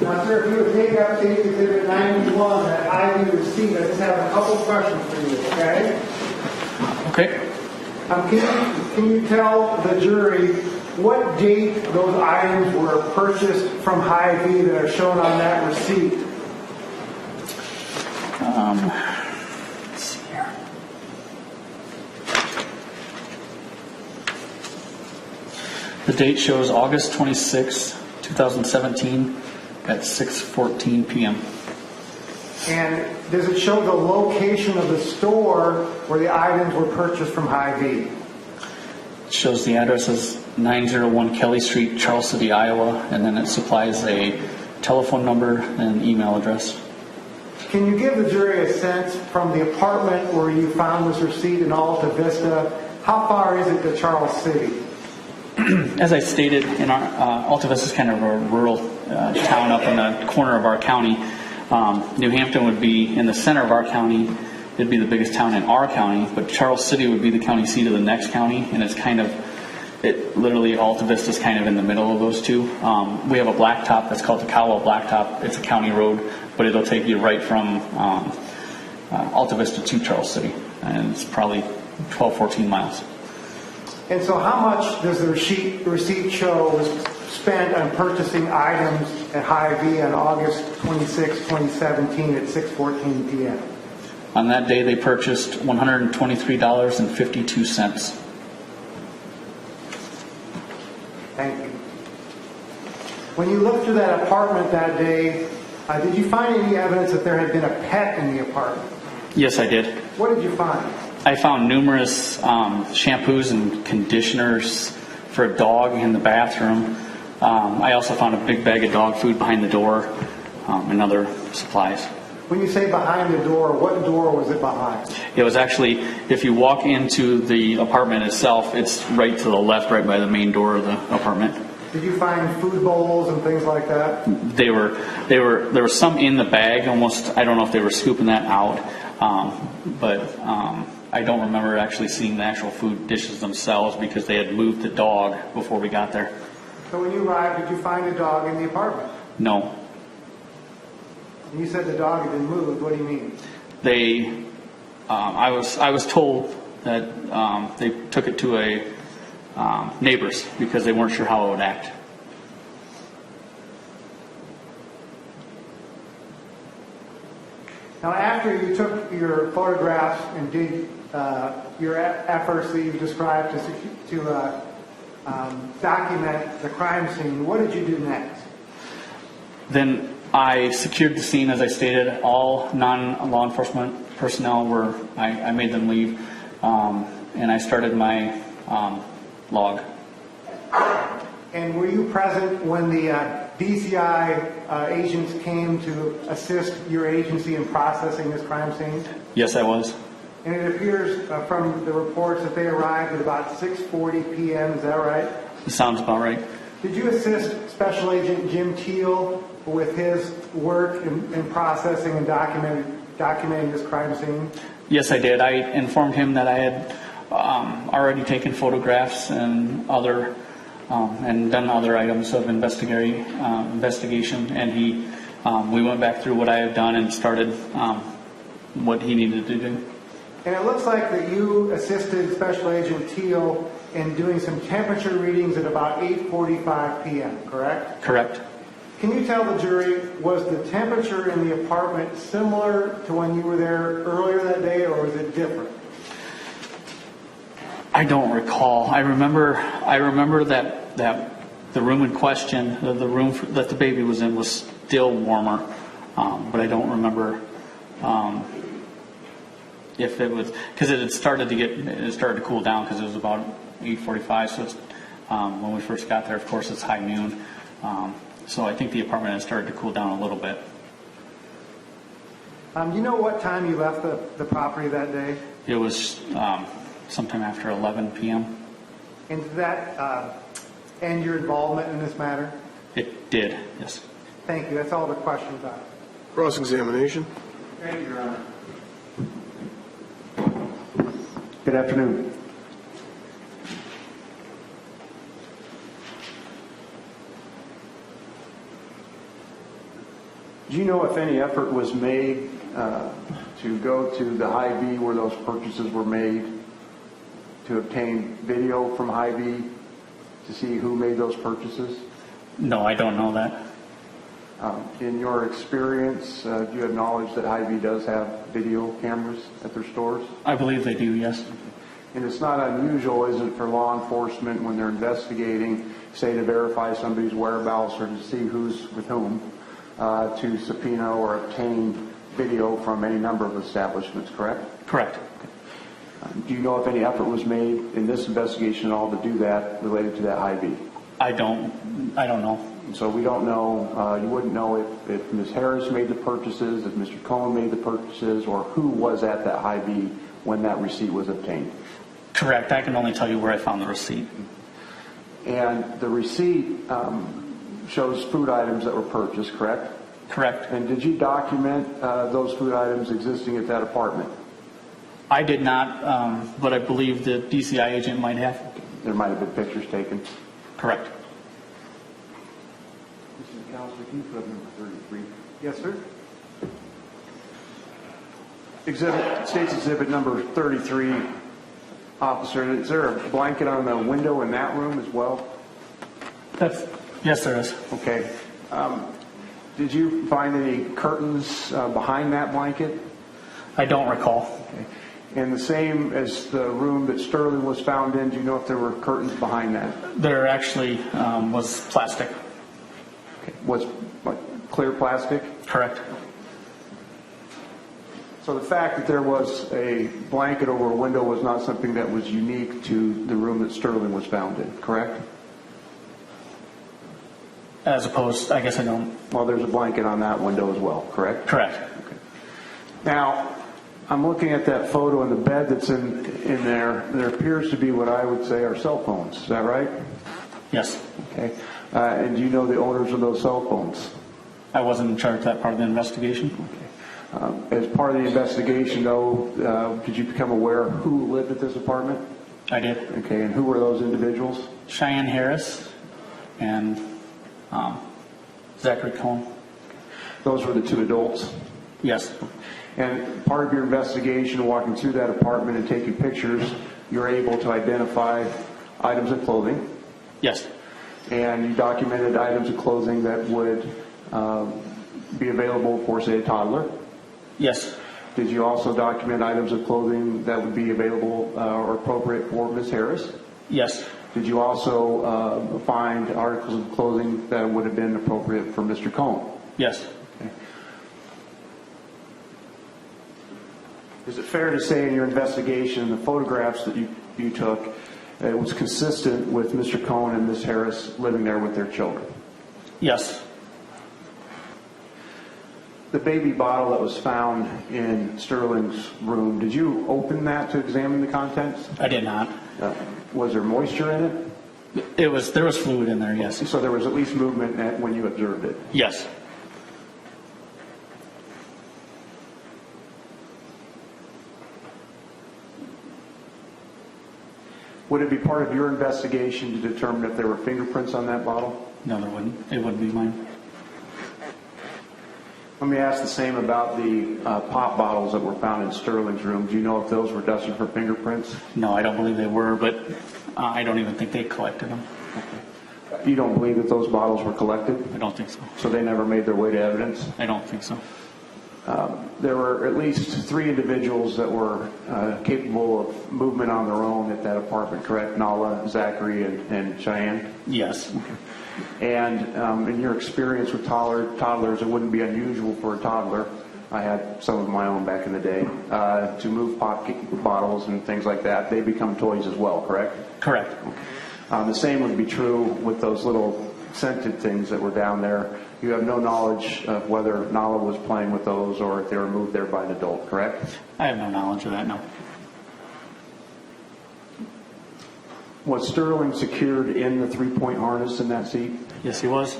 Now, sir, if you would take up State Exhibit 91, that ID receipt, I just have a couple questions for you, okay? Okay. Can you tell the jury what date those items were purchased from Hy-Vee that are shown on that receipt? Let's see here. The date shows August 26, 2017 at 6:14 p.m. And does it show the location of the store where the items were purchased from Hy-Vee? It shows the address as 901 Kelly Street, Charles City, Iowa, and then it supplies a telephone number and email address. Can you give the jury a sense from the apartment where you found this receipt in Alta Vista, how far is it to Charles City? As I stated, in our Alta Vista is kind of a rural town up in the corner of our county. New Hampton would be in the center of our county. It'd be the biggest town in our county, but Charles City would be the county seat of the next county, and it's literally Alta Vista is kind of in the middle of those two. We have a blacktop that's called the Palo blacktop. It's a county road, but it'll take you right from Alta Vista to Charles City, and it's probably 12, 14 miles. And so how much does the receipt show was spent on purchasing items at Hy-Vee on August 26, 2017 at 6:14 p.m.? On that day, they purchased $123.52. Thank you. When you looked through that apartment that day, did you find any evidence that there had been a pet in the apartment? Yes, I did. What did you find? I found numerous shampoos and conditioners for a dog in the bathroom. I also found a big bag of dog food behind the door and other supplies. When you say behind the door, what door was it behind? It was actually, if you walk into the apartment itself, it's right to the left, right by the main door of the apartment. Did you find food bowls and things like that? There were some in the bag, almost, I don't know if they were scooping that out, but I don't remember actually seeing the actual food dishes themselves because they had moved the dog before we got there. So when you arrived, did you find a dog in the apartment? No. And you said the dog had been moved. What do you mean? I was told that they took it to a neighbor's because they weren't sure how it would act. Now, after you took your photographs and did your efforts that you've described to document the crime scene, what did you do next? Then I secured the scene, as I stated. All non-law enforcement personnel I made them leave, and I started my log. And were you present when the DCI agents came to assist your agency in processing this crime scene? Yes, I was. And it appears from the reports that they arrived at about 6:40 p.m. Is that right? It sounds about right. Did you assist Special Agent Jim Teal with his work in processing and documenting this crime scene? Yes, I did. I informed him that I had already taken photographs and and done other items of investigation, and we went back through what I had done and started what he needed to do. And it looks like that you assisted Special Agent Teal in doing some temperature readings at about 8:45 p.m., correct? Correct. Can you tell the jury, was the temperature in the apartment similar to when you were there earlier that day, or was it different? I don't recall. I remember that the room in question, the room that the baby was in, was still warmer, but I don't remember if it was, because it started to cool down because it was about 8:45. So it's, when we first got there, of course, it's high noon. So I think the apartment had started to cool down a little bit. Do you know what time you left the property that day? It was sometime after 11 p.m. And did that end your involvement in this matter? It did, yes. Thank you. That's all the questions I have. Cross-examination. Thank you, Your Honor. Good afternoon. Do you know if any effort was made to go to the Hy-Vee where those purchases were made, to obtain video from Hy-Vee to see who made those purchases? No, I don't know that. In your experience, do you have knowledge that Hy-Vee does have video cameras at their stores? I believe they do, yes. And it's not unusual, is it, for law enforcement when they're investigating, say to verify somebody's whereabouts or to see who's with whom, to subpoena or obtain video from any number of establishments, correct? Correct. Do you know if any effort was made in this investigation at all to do that related to that Hy-Vee? I don't know. So we don't know, you wouldn't know if Ms. Harris made the purchases, if Mr. Cohen made the purchases, or who was at that Hy-Vee when that receipt was obtained? Correct. I can only tell you where I found the receipt. And the receipt shows food items that were purchased, correct? Correct. And did you document those food items existing at that apartment? I did not, but I believe the DCI agent might have. There might have been pictures taken. Correct. Mr. Counselor, can you put up number 33? Yes, sir. State's Exhibit number 33. Officer, is there a blanket on the window in that room as well? Yes, there is. Okay. Did you find any curtains behind that blanket? I don't recall. Okay. And the same as the room that Sterling was found in, do you know if there were curtains behind that? There actually was plastic. Okay. Was like clear plastic? Correct. So the fact that there was a blanket over a window was not something that was unique to the room that Sterling was found in, correct? As opposed, I guess I don't. Well, there's a blanket on that window as well, correct? Correct. Okay. Now, I'm looking at that photo and the bed that's in there. There appears to be what I would say are cell phones. Is that right? Yes. Okay. And do you know the owners of those cell phones? I wasn't in charge of that part of the investigation. As part of the investigation, though, did you become aware of who lived at this apartment? I did. Okay, and who were those individuals? Cheyanne Harris and Zachary Cohn. Those were the two adults. Yes. And part of your investigation, walking through that apartment and taking pictures, you're able to identify items of clothing. Yes. And you documented items of clothing that would be available for, say, a toddler. Yes. Did you also document items of clothing that would be available or appropriate for Ms. Harris? Yes. Did you also find articles of clothing that would have been appropriate for Mr. Cohn? Yes. Okay. Is it fair to say in your investigation, the photographs that you took, it was consistent with Mr. Cohn and Ms. Harris living there with their children? Yes. The baby bottle that was found in Sterling's room, did you open that to examine the contents? I did not. Was there moisture in it? There was fluid in there, yes. So there was at least movement when you observed it? Yes. Would it be part of your investigation to determine if there were fingerprints on that bottle? No, there wouldn't. It wouldn't be mine. Let me ask the same about the pop bottles that were found in Sterling's room. Do you know if those were dusted for fingerprints? No, I don't believe they were, but I don't even think they collected them. You don't believe that those bottles were collected? I don't think so. So they never made their way to evidence? I don't think so. There were at least 3 individuals that were capable of movement on their own at that apartment, correct? Nala, Zachary, and Cheyanne? Yes. And in your experience with toddlers, it wouldn't be unusual for a toddler, I had some of my own back in the day, to move pop bottles and things like that. They become toys as well, correct? Correct. The same would be true with those little scented things that were down there. You have no knowledge of whether Nala was playing with those or if they were moved there by an adult, correct? I have no knowledge of that, no. Was Sterling secured in the 3-point harness in that seat? Yes, he was.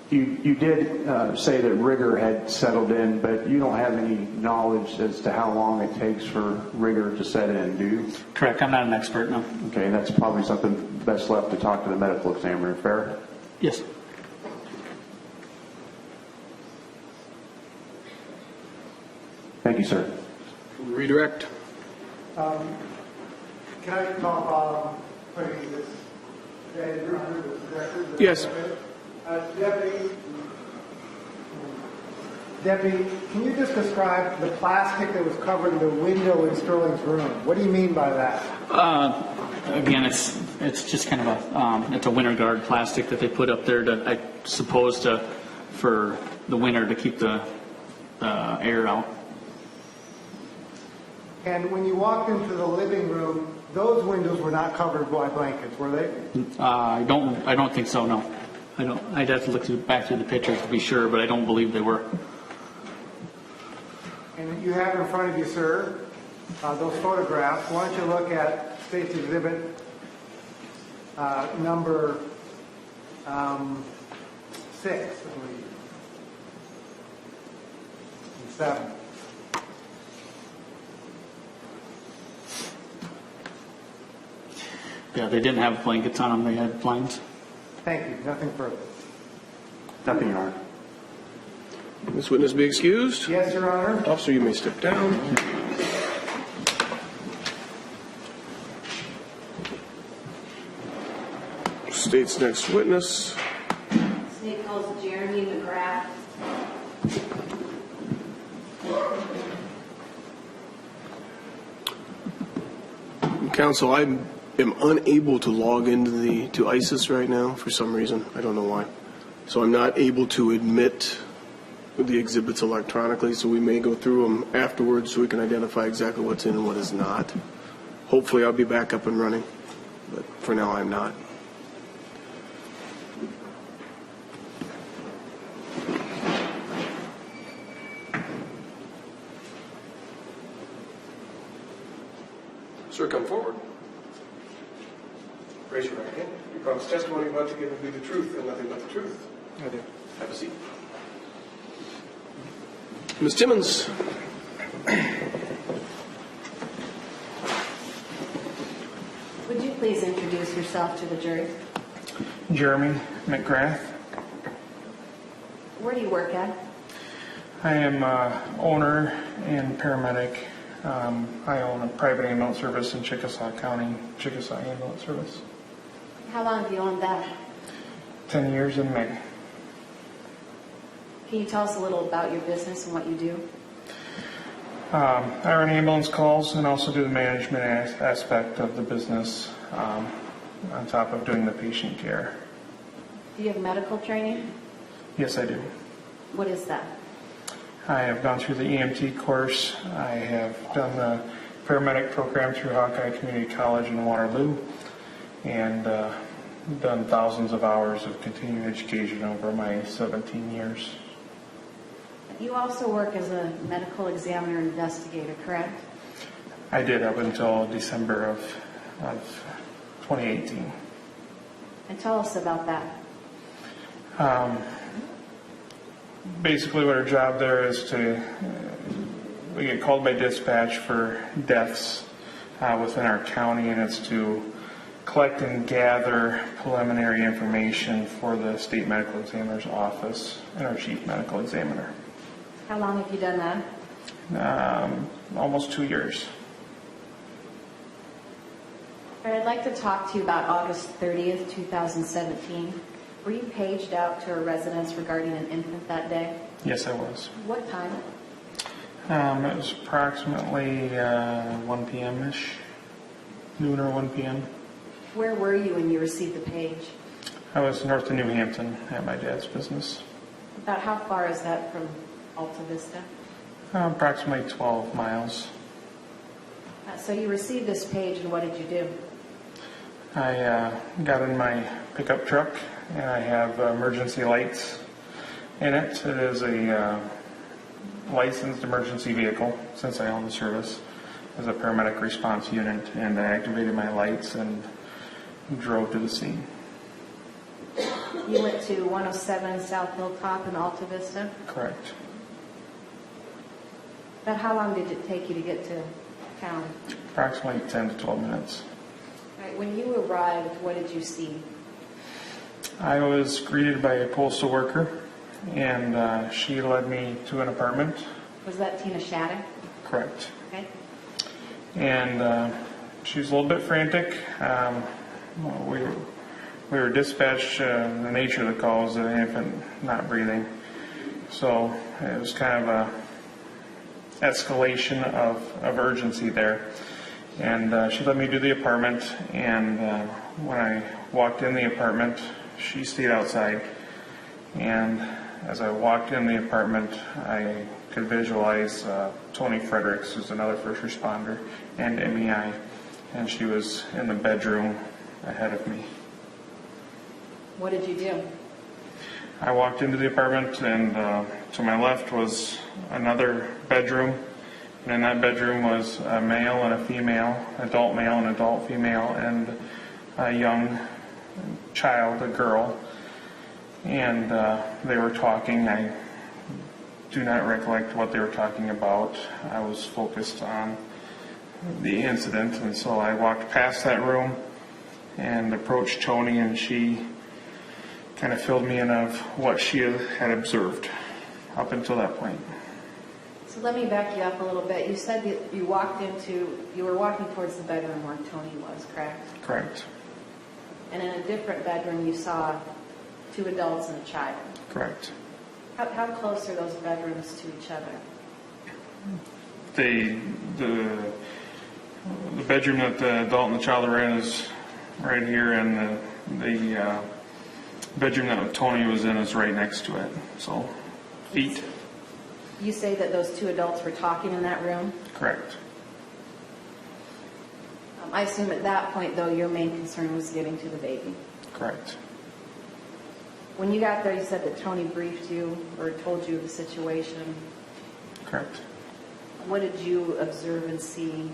You did say that rigor had settled in, but you don't have any knowledge as to how long it takes for rigor to set in, do you? Correct. I'm not an expert, no. Okay, that's probably something best left to talk to the medical examiner, fair? Yes. Thank you, sir. Redirect. Can I call putting this under the record? Yes. Debbie, can you just describe the plastic that was covering the window in Sterling's room? What do you mean by that? Again, it's just kind of it's a winter guard plastic that they put up there to, I suppose, for the winter to keep the air out. And when you walked into the living room, those windows were not covered by blankets, were they? I don't think so. No, I don't. I'd have to look back through the pictures to be sure, but I don't believe they were. And you have in front of you, sir, those photographs. Why don't you look at State's Exhibit number 6, I believe, and 7. Yeah, they didn't have blankets on them. They had blinds. Thank you. Nothing further. Nothing, Your Honor. This witness be excused. Yes, Your Honor. Officer, you may step down. State's next witness. State calls Jeremy McGrath. Counsel, I am unable to log into to ISIS right now for some reason. I don't know why. So I'm not able to admit the exhibits electronically, so we may go through them afterwards so we can identify exactly what's in and what is not. Hopefully I'll be back up and running, but for now I'm not. Sir, come forward. Raise your right hand. You promise testimony you're about to give will be the truth and nothing but the truth. I do. Have a seat. Ms. Timmons. Would you please introduce yourself to the jury? Jeremy McGrath. Where do you work at? I am owner and paramedic. I own a private ambulance service in Chickasaw County, Chickasaw Ambulance Service. How long have you owned that? 10 years in May. Can you tell us a little about your business and what you do? I run ambulance calls and also do the management aspect of the business on top of doing the patient care. Do you have medical training? Yes, I do. What is that? I have gone through the EMT course. I have done the paramedic program through Hawkeye Community College in Waterloo and done thousands of hours of continuing education over my 17 years. You also work as a medical examiner investigator, correct? I did up until December of 2018. And tell us about that. Basically what our job there is to, we get called by dispatch for deaths within our county, and it's to collect and gather preliminary information for the state medical examiner's office and our chief medical examiner. How long have you done that? Almost 2 years. All right, I'd like to talk to you about August 30th, 2017. Were you paged out to a residence regarding an infant that day? Yes, I was. What time? It was approximately 1 p.m.-ish, noon or 1 p.m. Where were you when you received the page? I was north of New Hampton at my dad's business. About how far is that from Alta Vista? Approximately 12 miles. So you received this page, and what did you do? I got in my pickup truck, and I have emergency lights in it. It is a licensed emergency vehicle, since I own the service, as a paramedic response unit, and I activated my lights and drove to the scene. You went to 107 South Hilltop in Alta Vista? Correct. About how long did it take you to get to town? Approximately 10 to 12 minutes. All right, when you arrived, what did you see? I was greeted by a postal worker, and she led me to an apartment. Was that Tina Shattuck? Correct. Okay. And she was a little bit frantic. We were dispatched, the nature of the call was an infant not breathing. So it was kind of a escalation of urgency there. And she let me do the apartment, and when I walked in the apartment, she stayed outside. And as I walked in the apartment, I could visualize Tony Fredericks, who's another first responder, and MEI, and she was in the bedroom ahead of me. What did you do? I walked into the apartment, and to my left was another bedroom, and in that bedroom was a male and a female, adult male and adult female, and a young child, a girl, and they were talking. I do not recollect what they were talking about. I was focused on the incident, and so I walked past that room and approached Tony, and she kind of filled me in of what she had observed up until that point. So let me back you up a little bit. You said that you were walking towards the bedroom where Tony was, correct? Correct. And in a different bedroom you saw two adults and a child. Correct. How close are those bedrooms to each other? The bedroom that the adult and the child are in is right here, and the bedroom that Tony was in is right next to it. So, feet. You say that those two adults were talking in that room? Correct. I assume at that point, though, your main concern was getting to the baby. Correct. When you got there, you said that Tony briefed you or told you the situation. Correct. What did you observe and see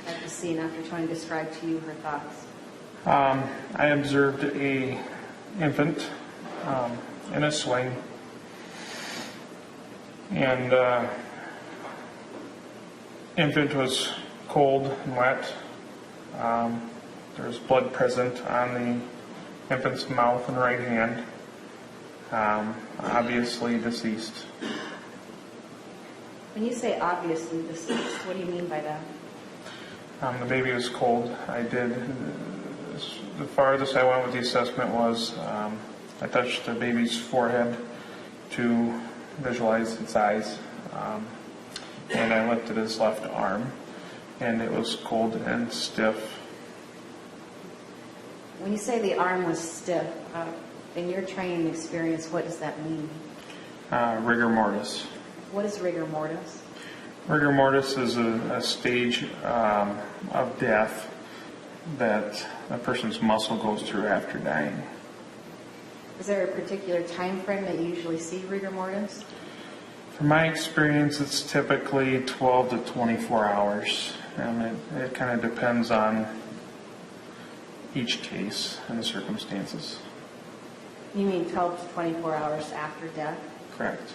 at the scene after trying to describe to you her thoughts? I observed a infant in a swing, and infant was cold and wet. There was blood present on the infant's mouth and right hand. Obviously deceased. When you say obviously deceased, what do you mean by that? The baby was cold. The farthest I went with the assessment was I touched the baby's forehead to visualize its eyes, and I lifted his left arm, and it was cold and stiff. When you say the arm was stiff, in your training experience, what does that mean? Rigor mortis. What is rigor mortis? Rigor mortis is a stage of death that a person's muscle goes through after dying. Is there a particular time frame that you usually see rigor mortis? From my experience, it's typically 12 to 24 hours, and it kind of depends on each case and the circumstances. You mean 12 to 24 hours after death? Correct.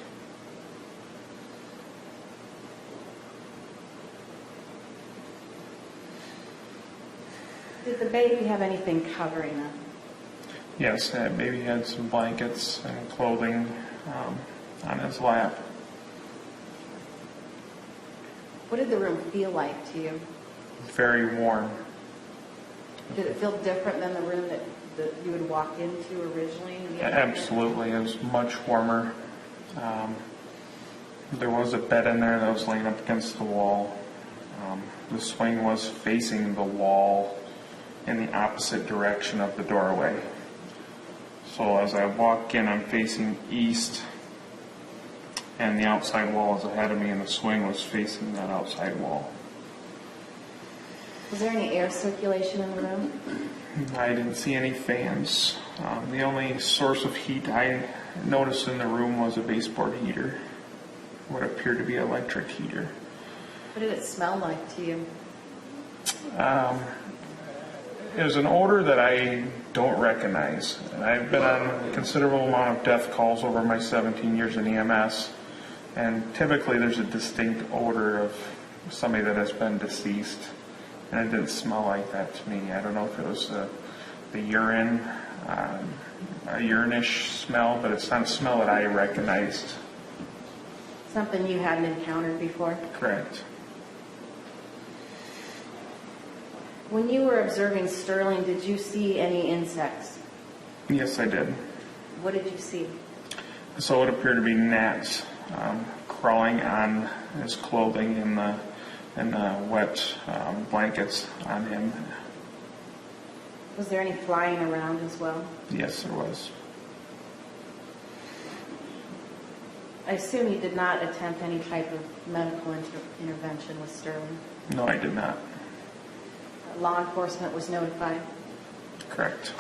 Did the baby have anything covering them? Yes, that baby had some blankets and clothing on his lap. What did the room feel like to you? Very warm. Did it feel different than the room that you had walked into originally? Absolutely, it was much warmer. There was a bed in there that was laying up against the wall. The swing was facing the wall in the opposite direction of the doorway. So as I walk in, I'm facing east, and the outside wall is ahead of me, and the swing was facing that outside wall. Was there any air circulation in the room? I didn't see any fans. The only source of heat I noticed in the room was a baseboard heater, what appeared to be an electric heater. What did it smell like to you? It was an odor that I don't recognize. And I've been on a considerable amount of death calls over my 17 years in EMS, and typically there's a distinct odor of somebody that has been deceased, and it didn't smell like that to me. I don't know if it was the urine, a urinish smell, but it's not a smell that I recognized. Something you hadn't encountered before? Correct. When you were observing Sterling, did you see any insects? Yes, I did. What did you see? So it appeared to be gnats crawling on his clothing and the wet blankets on him. Was there any flying around as well? Yes, there was. I assume you did not attempt any type of medical intervention with Sterling. No, I did not. Law enforcement was notified. Correct.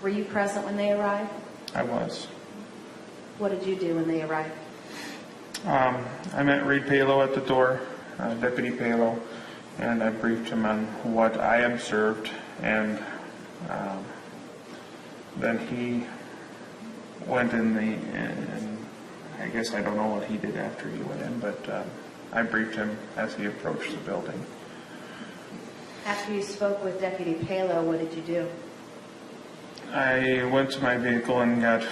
Were you present when they arrived? I was. What did you do when they arrived? I met Reed Palo at the door, Deputy Palo, and I briefed him on what I observed, and then he went in and I guess I don't know what he did after he went in, but I briefed him as he approached the building. After you spoke with Deputy Palo, what did you do? I went to my vehicle and got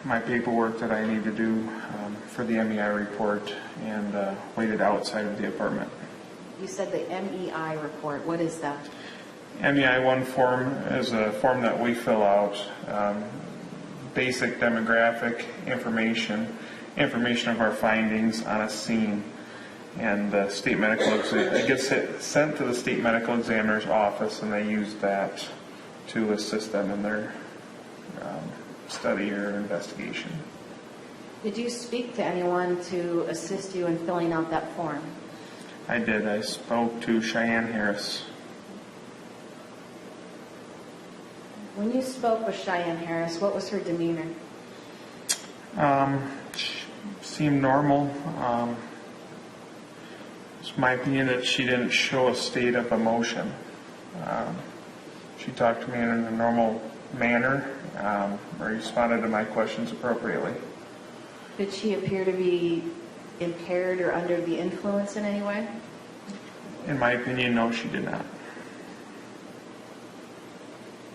my paperwork that I need to do for the MEI report, and waited outside of the apartment. You said the MEI report. What is that? MEI-1 form is a form that we fill out, basic demographic information of our findings on a scene. And the state medical it gets sent to the state medical examiner's office, and they use that to assist them in their study or investigation. Did you speak to anyone to assist you in filling out that form? I did. I spoke to Cheyanne Harris. When you spoke with Cheyanne Harris, what was her demeanor? She seemed normal. Was It's my opinion that she didn't show a state of emotion. She talked to me in a normal manner, responded to my questions appropriately. Did she appear to be impaired or under the influence in any way? In my opinion, no, she did not.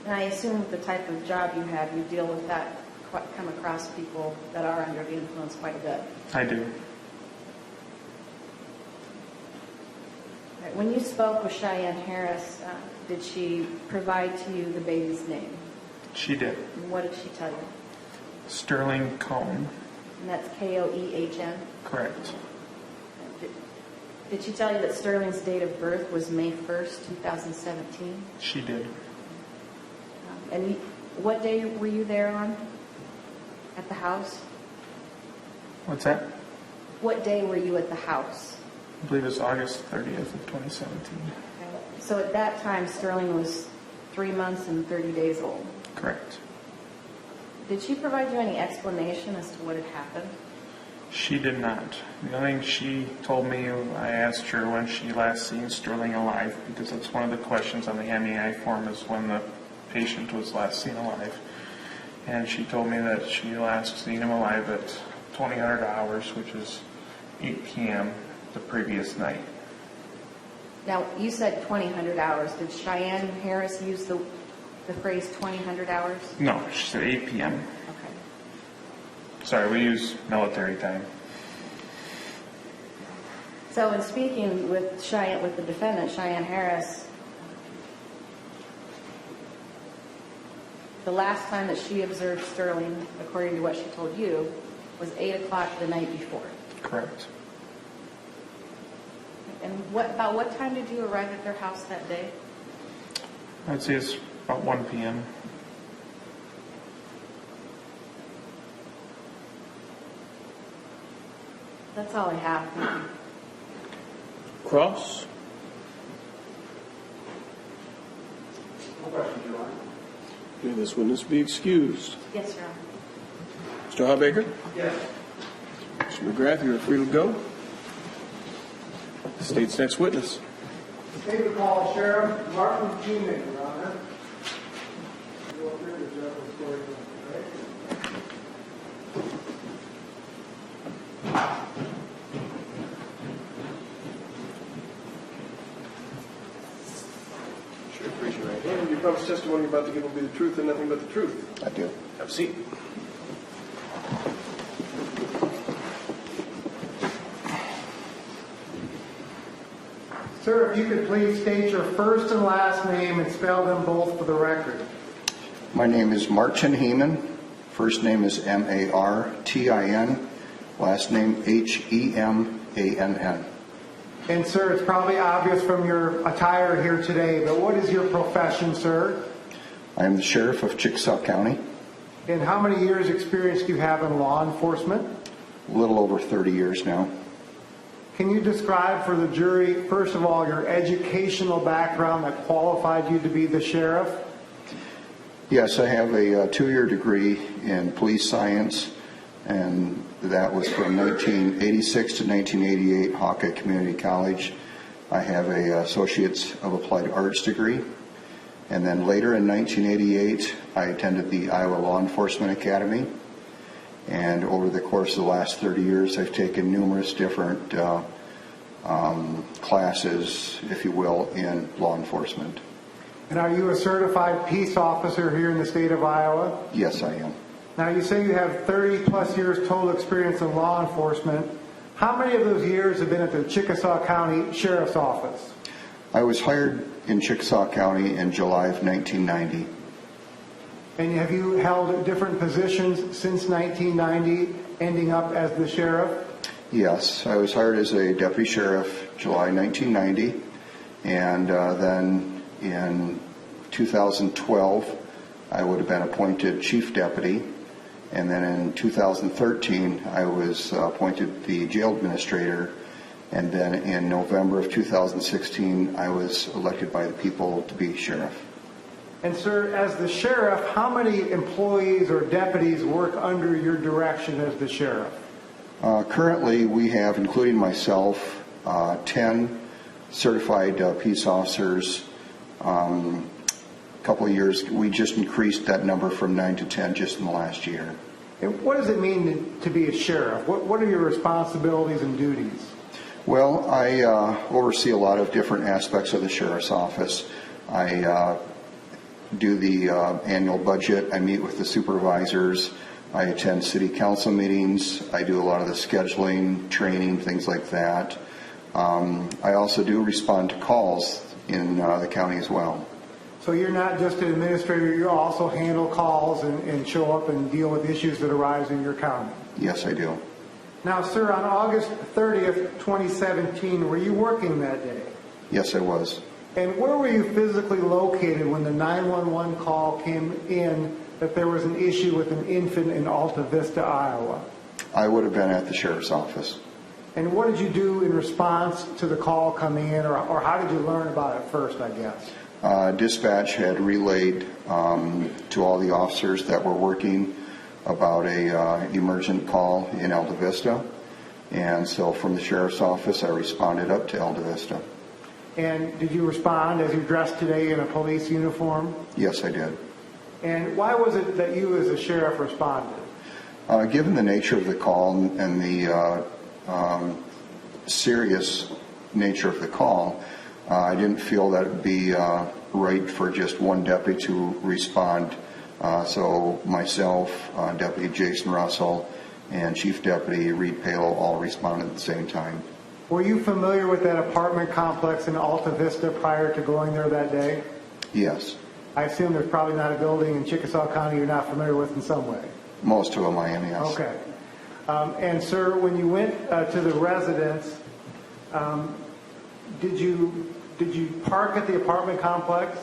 And I assume with the type of job you have, you deal with that, come across people that are under the influence quite a bit. I do. Right, when you spoke with Cheyanne Harris, did she provide to you the baby's name? She did. And what did she tell you? Sterling Cohn. And that's Koehn? Correct. Did she tell you that Sterling's date of birth was May 1st, 2017? She did. And what day were you there on at the house? What's that? What day were you at the house? I believe it's August 30th of 2017. Okay. So at that time, Sterling was 3 months and 30 days old. Correct. Did she provide you any explanation as to what had happened? She did not. The only thing she told me, I asked her when she last seen Sterling alive, because that's one of the questions on the MEI form is when the patient was last seen alive. And she told me that she last seen him alive at 2000 hours, which is 8 p.m. the previous night. Now, you said 2000 hours. Did Cheyanne Harris use the phrase 2000 hours? No, she said 8 p.m. Okay. Sorry, we use military time. So in speaking with the defendant, Cheyanne Harris, the last time that she observed Sterling, according to what she told you, was 8 o'clock the night before. Correct. And about what time did you arrive at their house that day? I'd say it's about 1 p.m. That's all I have. Thank you. Cross? No questions, Your Honor. May this witness be excused. Yes, Your Honor. Mr. Hawbaker? Yes. Mr. McGrath, you are free to go. The state's next witness. State of call, Sheriff Martin Hemann, Your Honor. You will hear the general story, right? Sure, raise your right hand. You promise testimony you're about to give will be the truth and nothing but the truth. I do. Have a seat. Sir, if you could please state your first and last name and spell them both for the record. My name is Martin Hemann. First name is Martin. Last name Hemann. And sir, it's probably obvious from your attire here today, but what is your profession, sir? I am the Sheriff of Chickasaw County. And how many years experience do you have in law enforcement? A little over 30 years now. Can you describe for the jury, first of all, your educational background that qualified you to be the sheriff? Yes, I have a 2-year degree in police science, and that was from 1986 to 1988, Hawkeye Community College. I have a Associates of Applied Arts degree. And then later in 1988, I attended the Iowa Law Enforcement Academy. And over the course of the last 30 years, I've taken numerous different classes, if you will, in law enforcement. And are you a certified peace officer here in the state of Iowa? Yes, I am. Now, you say you have 30 plus years total experience in law enforcement. How many of those years have been at the Chickasaw County Sheriff's Office? I was hired in Chickasaw County in July of 1990. And have you held different positions since 1990, ending up as the sheriff? Yes, I was hired as a deputy sheriff July 1990, and then in 2012 I would have been appointed chief deputy, and then in 2013 I was appointed the jail administrator, and then in November of 2016 I was elected by the people to be sheriff. And sir, as the sheriff, how many employees or deputies work under your direction as the sheriff? Currently we have, including myself, 10 certified peace officers. A couple of years, we just increased that number from 9 to 10 just in the last year. And what does it mean to be a sheriff? What are your responsibilities and duties? Well, I oversee a lot of different aspects of the sheriff's office. I do the annual budget. I meet with the supervisors. I attend city council meetings. I do a lot of the scheduling, training, things like that. I also do respond to calls in the county as well. So you're not just an administrator, you also handle calls and show up and deal with issues that arise in your county. Yes, I do. Now, sir, on August 30th, 2017, were you working that day? Yes, I was. And where were you physically located when the 911 call came in that there was an issue with an infant in Alta Vista, Iowa? I would have been at the sheriff's office. And what did you do in response to the call coming in, or how did you learn about it first, I guess? Dispatch had relayed to all the officers that were working about a emergent call in Alta Vista. And so from the sheriff's office, I responded up to Alta Vista. And did you respond as you dressed today in a police uniform? Yes, I did. And why was it that you as a sheriff responded? Given the nature of the call and the serious nature of the call, I didn't feel that it would be right for just one deputy to respond. So myself, Deputy Jason Rosol, and Chief Deputy Reed Palo all responded at the same time. Were you familiar with that apartment complex in Alta Vista prior to going there that day? Yes. I assume there's probably not a building in Chickasaw County you're not familiar with in some way. Most of them I am, yes. Okay. And sir, when you went to the residence, did you park at the apartment complex?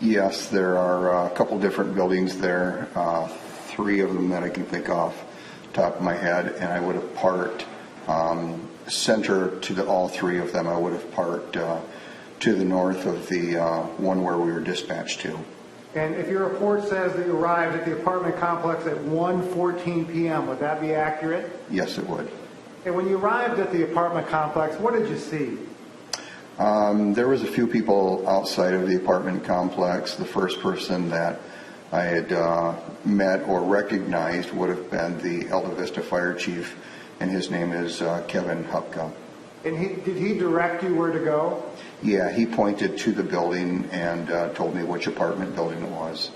Yes, there are a couple different buildings there, 3 of them that I can think off the top of my head, and I would have parked center to all 3 of them. I would have parked to the north of the one where we were dispatched to. And if your report says that you arrived at the apartment complex at 1:14 p.m., would that be accurate? Yes, it would. And when you arrived at the apartment complex, what did you see? There was a few people outside of the apartment complex. The first person that I had met or recognized would have been the Alta Vista Fire Chief, and his name is Kevin Hupka. And did he direct you where to go? Yeah, he pointed to the building and told me which apartment building it was.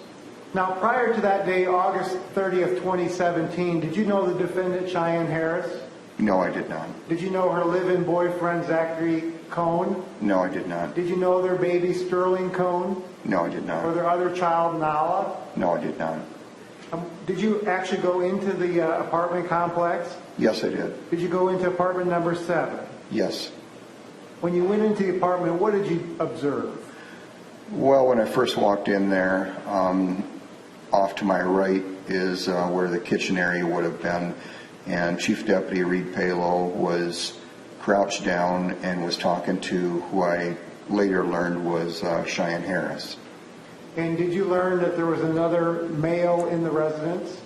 Now, prior to that day, August 30th, 2017, did you know the defendant, Cheyanne Harris? No, I did not. Did you know her live-in boyfriend, Zachary Cohn? No, I did not. Did you know their baby, Sterling Cohn? No, I did Or not. their other child, Nala? No, I did not. Did you actually go into the apartment complex? Yes, I did. Did you go into apartment number 7? Yes. When you went into the apartment, what did you observe? Well, when I first walked in there, off to my right is where the kitchen area would have been, and Chief Deputy Reed Palo was crouched down and was talking to who I later learned was Cheyanne Harris. And did you learn that there was another male in the residence?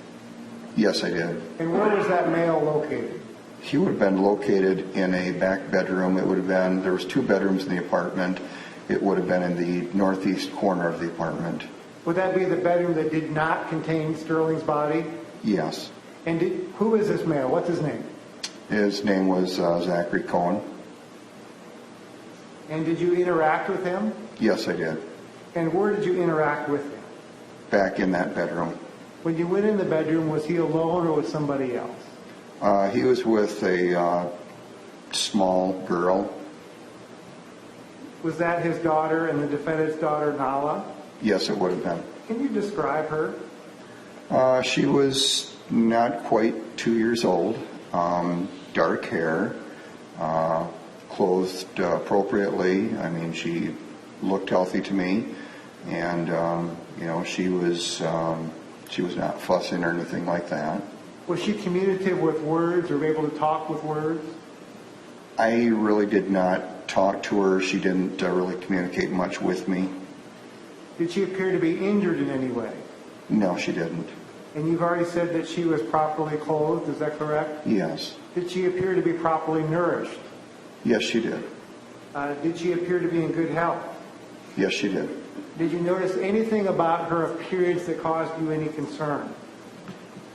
Yes, I did. And where was that male located? He would have been located in a back bedroom. It would have been, there was 2 bedrooms in the apartment. It would have been in the northeast corner of the apartment. Would that be the bedroom that did not contain Sterling's body? Yes. And who is this male? What's his name? His name was Zachary Cohn. And did you interact with him? Yes, I did. And where did you interact with him? Back in that bedroom. When you went in the bedroom, was he alone or with somebody else? He was with a small girl. Was that his daughter and the defendant's daughter, Nala? Yes, it would have been. Can you describe her? She was not quite 2 years old, dark hair, clothed appropriately. I mean, she looked healthy to me, and she was not fussing or anything like that. Was she communicative with words or able to talk with words? I really did not talk to her. She didn't really communicate much with me. Did she appear to be injured in any way? No, she didn't. And you've already said that she was properly clothed, is that correct? Yes. Did she appear to be properly nourished? Yes, she did. Did she appear to be in good health? Yes, she did. Did you notice anything about her appearance that caused you any concern?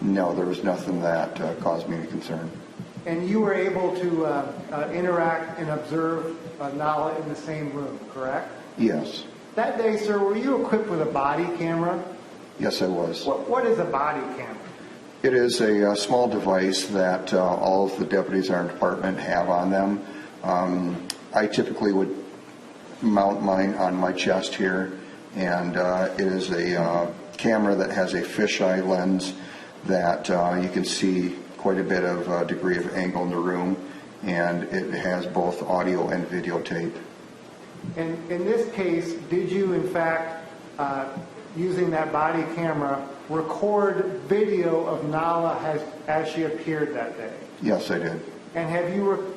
No, there was nothing that caused me any concern. And you were able to interact and observe Nala in the same room, correct? Yes. That day, sir, were you equipped with a body camera? Yes, I was. What is a body camera? It is a small device that all of the deputies in our department have on them. I typically would mount mine on my chest here, and it is a camera that has a fisheye lens that you can see quite a bit of degree of angle in the room, and it has both audio and videotape. And in this case, did you, in fact, using that body camera, record video of Nala as she appeared that day? Yes, I did. And have you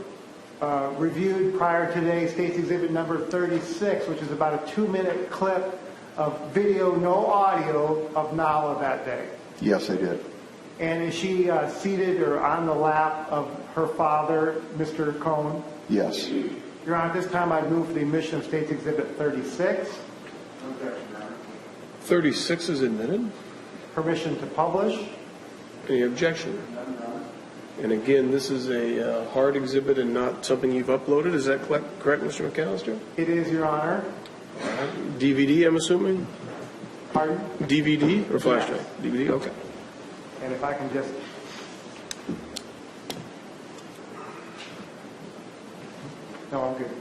reviewed prior to today State's Exhibit number 36, which is about a 2-minute clip of video, no audio, of Nala that day? Yes, I did. And is she seated or on the lap of her father, Mr. Cohn? Yes. Your Honor, at this time I'd move for the admission of State's Exhibit 36. 36 is admitted. Permission to publish. Any objection? And again, this is a hard exhibit and not something you've uploaded. Is that correct, Mr. McAllister? It is, Your Honor. DVD, I'm assuming? Pardon? DVD or flash drive? Yes. DVD, okay. And if I can just... No, I'm good.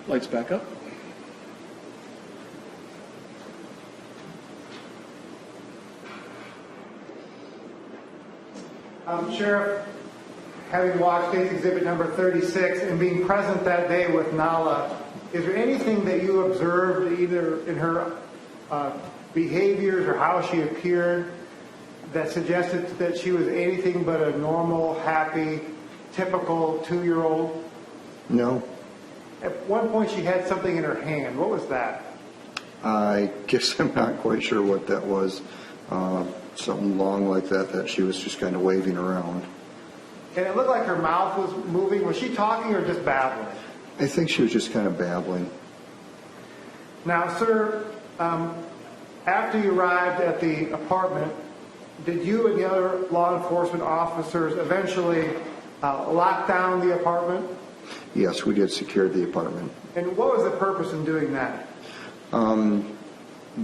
Lights back up. Sheriff, having watched State's Exhibit number 36 and being present that day with Nala, is there anything that you observed either in her behaviors or how she appeared that suggested that she was anything but a normal, happy, typical 2-year-old? No. At one point she had something in her hand. What was that? I guess I'm not quite sure what that was. Something long like that she was just kind of waving around. And it looked like her mouth was moving. Was she talking or just babbling? I think she was just kind of babbling. Now, sir, after you arrived at the apartment, did you and the other law enforcement officers eventually lock down the apartment? Yes, we did secure the apartment. And what was the purpose in doing that?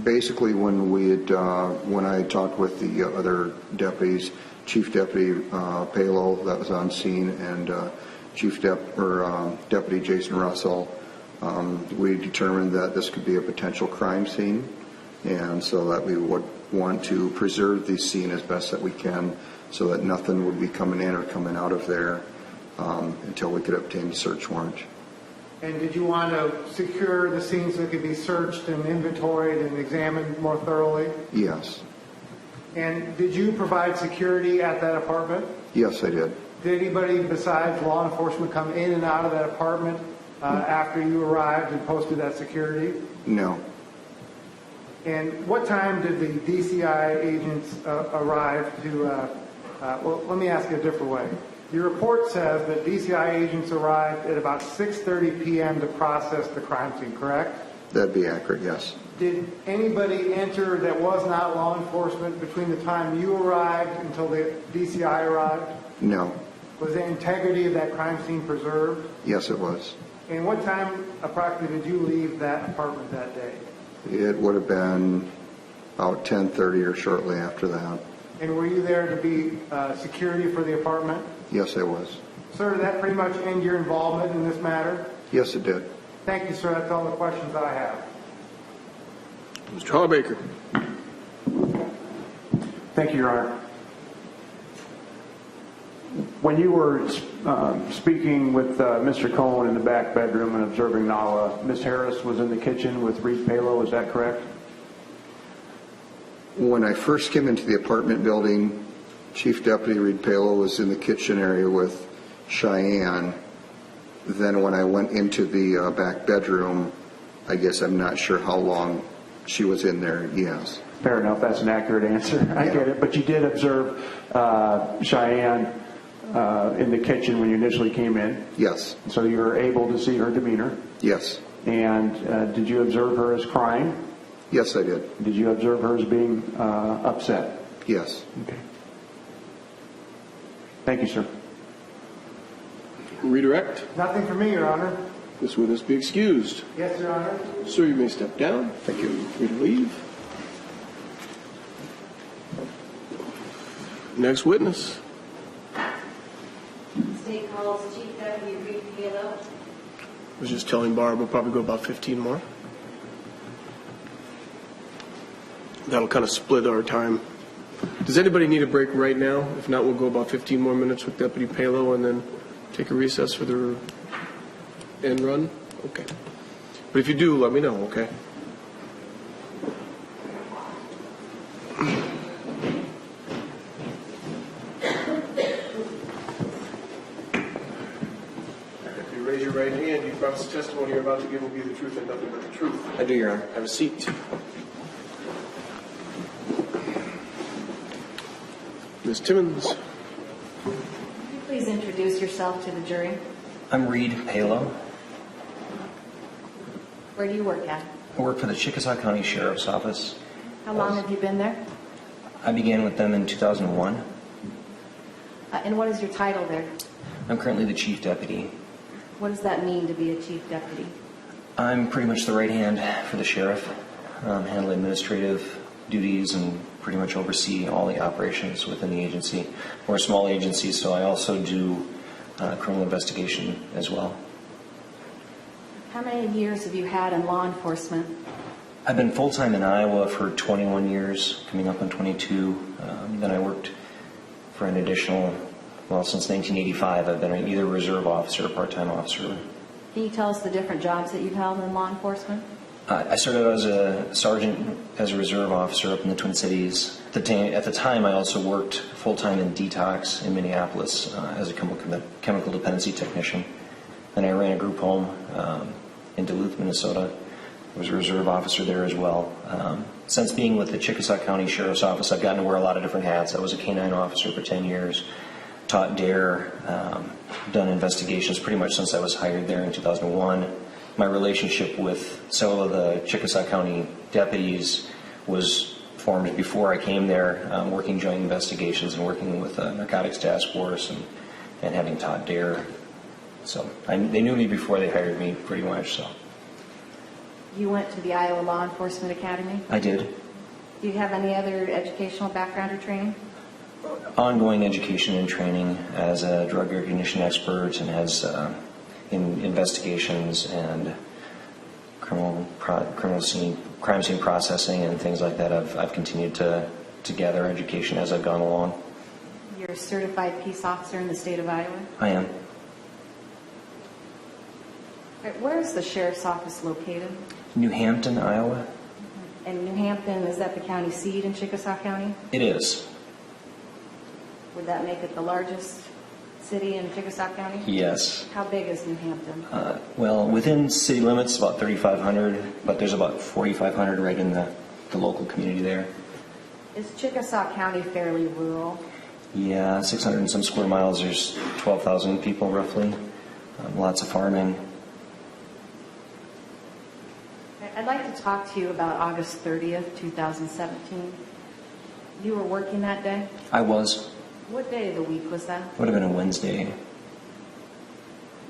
Basically, when I talked with the other deputies, Chief Deputy Palo that was on scene, and Deputy Jason Rosol, we determined that this could be a potential crime scene, and so that we would want to preserve the scene as best that we can, so that nothing would be coming in or coming out of there until we could obtain a search warrant. And did you want to secure the scene so it could be searched and inventoried and examined more thoroughly? Yes. And did you provide security at that apartment? Yes, I did. Did anybody besides law enforcement come in and out of that apartment after you arrived and posted that security? No. And what time did the DCI agents arrive to, well, let me ask you a different way. Your report says that DCI agents arrived at about 6:30 p.m. to process the crime scene, correct? That'd be accurate, yes. Did anybody enter that was not law enforcement between the time you arrived until the DCI arrived? No. Was the integrity of that crime scene preserved? Yes, it was. And what time approximately did you leave that apartment that day? It would have been about 10:30 or shortly after that. And were you there to be security for the apartment? Yes, I was. Sir, did that pretty much end your involvement in this matter? Yes, it did. Thank you, sir. That's all the questions I have. Mr. Hallbaker. Thank you, Your Honor. When you were speaking with Mr. Cohen in the back bedroom and observing Nala, Ms. Harris was in the kitchen with Reed Palo, is that correct? When I first came into the apartment building, Chief Deputy Reed Palo was in the kitchen area with Cheyanne. Then when I went into the back bedroom, I guess I'm not sure how long she was in there, yes. Fair enough, that's an accurate answer. I get it. But you did observe Cheyanne in the kitchen when you initially came in? Yes. So you were able to see her demeanor? Yes. And did you observe her as crying? Yes, I did. Did you observe her as being upset? Yes. Okay. Thank you, sir. Redirect. Nothing for me, Your Honor. This witness be excused. Yes, Your Honor. Sir, you may step down. Thank you. Free to leave. Next witness. State calls Chief Deputy Reed Palo. I was just telling Barb we'll probably go about 15 more. That'll kind of split our time. Does anybody need a break right now? If not, we'll go about 15 more minutes with Deputy Palo and then take a recess for the end run. Okay. But if you do, let me know, okay? If you raise your right hand, you promise the testimony you're about to give will be the truth and nothing but the truth. I do, Your Honor. Have a seat. Ms. Timmons. Could you please introduce yourself to the jury? I'm Reed Palo. Where do you work at? I work for the Chickasaw County Sheriff's Office. How long have you been there? I began with them in 2001. And what is your title there? I'm currently the Chief Deputy. What does that mean to be a chief deputy? I'm pretty much the right hand for the sheriff, handle administrative duties and pretty much oversee all the operations within the agency. We're a small agency, so I also do criminal investigation as well. How many years have you had in law enforcement? I've been full-time in Iowa for 21 years, coming up on 22. Then I worked for an additional, well, since 1985, I've been either a reserve officer or part-time officer. Can you tell us the different jobs that you've held in law enforcement? I started out as a sergeant, as a reserve officer up in the Twin Cities. At the time, I also worked full-time in detox in Minneapolis as a chemical dependency technician. Then I ran a group home in Duluth, Minnesota. I was a reserve officer there as well. Since being with the Chickasaw County Sheriff's Office, I've gotten to wear a lot of different hats. I was a canine officer for 10 years, taught DARE, done investigations pretty much since I was hired there in 2001. My relationship with several of the Chickasaw County deputies was formed before I came there, working joint investigations and working with the Narcotics Task Force and having taught DARE. So they knew me before they hired me, pretty much. So. You went to the Iowa Law Enforcement Academy. I did. Do you have any other educational background or training? Ongoing education and training as a drug recognition expert and as in investigations and crime scene processing and things like that. I've continued to gather education as I've gone along. You're a certified peace officer in the state of Iowa. I am. All right, where is the sheriff's office located? New Hampton, Iowa. And New Hampton, is that the county seat in Chickasaw County? It is. Would that make it the largest city in Chickasaw County? Yes. How big is New Hampton? Well, within city limits, about 3,500, but there's about 4,500 right in the local community there. Is Chickasaw County fairly rural? Yeah, 600 and some square miles. There's 12,000 people roughly. Lots of farming. I'd like to talk to you about August 30th, 2017. You were working that day? I was. What day of the week was that? Would have been a Wednesday.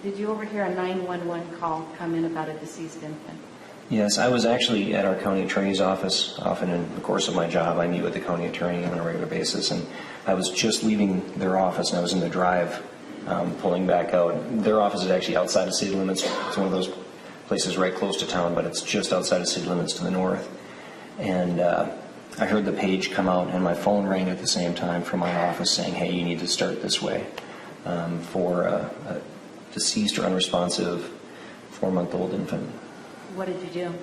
Did you overhear a 911 call come in about a deceased infant? Yes, I was actually at our county attorney's office. Often in the course of my job, I meet with the county attorney on a regular basis, and I was just leaving their office, and I was in the drive pulling back out. Their office is actually outside of city limits. It's one of those places right close to town, but it's just outside of city limits to the north. And I heard the page come out, and my phone rang at the same time from my office saying, hey, you need to start this way for a deceased or unresponsive 4-month-old infant. What did you do?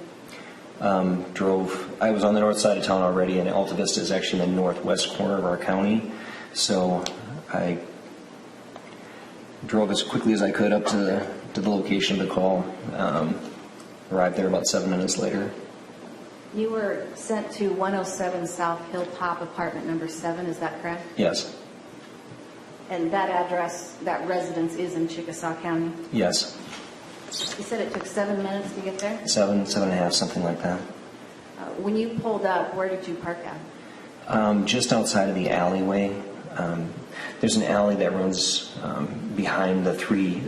I was on the north side of town already, and Alta Vista is actually in the northwest corner of our county, so I drove as quickly as I could up to the location of the call. Arrived there about 7 minutes later. You were sent to 107 South Hilltop, apartment number 7, is that correct? Yes. And that address, that residence is in Chickasaw County? Yes. You said it took 7 minutes to get there? 7.5, something like that. When you pulled up, where did you park at? Just outside of the alleyway. There's an alley that runs behind the three,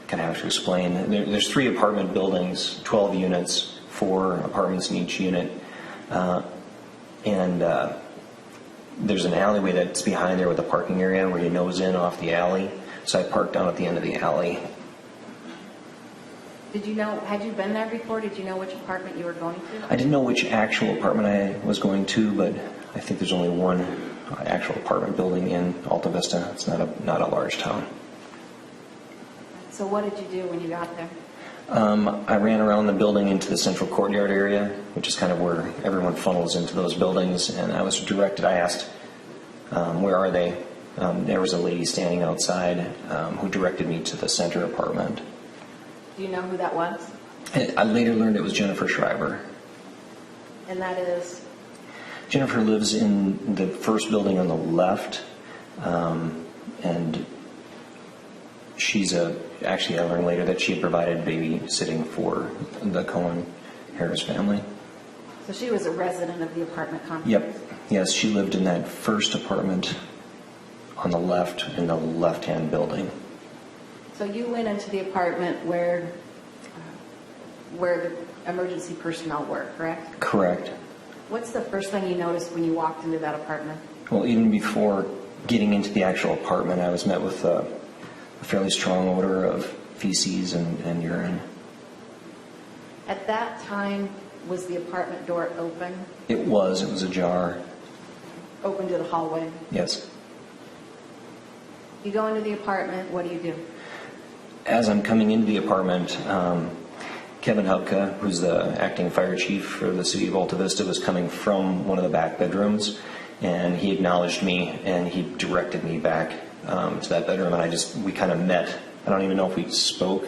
kind of have to explain. There's 3 apartment buildings, 12 units, 4 apartments in each unit. And there's an alleyway that's behind there with a parking area where you nose in off the alley. So I parked down at the end of the alley. Did you know, had you been there before? Did you know which apartment you were going to? I didn't know which actual apartment I was going to, but I think there's only one actual apartment building in Alta Vista. It's not a large town. So what did you do when you got there? I ran around the building into the central courtyard area, which is kind of where everyone funnels into those buildings, and I was directed. I asked, where are they? There was a lady standing outside who directed me to the center apartment. Do you know who that was? I later learned it was Jennifer Shriver. And that is? Jennifer lives in the first building on the left, and she's actually I learned later that she had provided babysitting for the Cohen-Harris family. So she was a resident of the apartment complex? Yep. Yes, she lived in that first apartment on the left in the left-hand building. So you went into the apartment where the emergency personnel were, correct? Correct. What's the first thing you noticed when you walked into that apartment? Well, even before getting into the actual apartment, I was met with a fairly strong odor of feces and urine. At that time, was the apartment door open? It was ajar. Open to the hallway? Yes. You go into the apartment, what do you do? As I'm coming into the apartment, Kevin Hubka, who's the acting fire chief for the city of Alta Vista, was coming from one of the back bedrooms, and he acknowledged me and he directed me back to that bedroom, and we kind of met. I don't even know if we spoke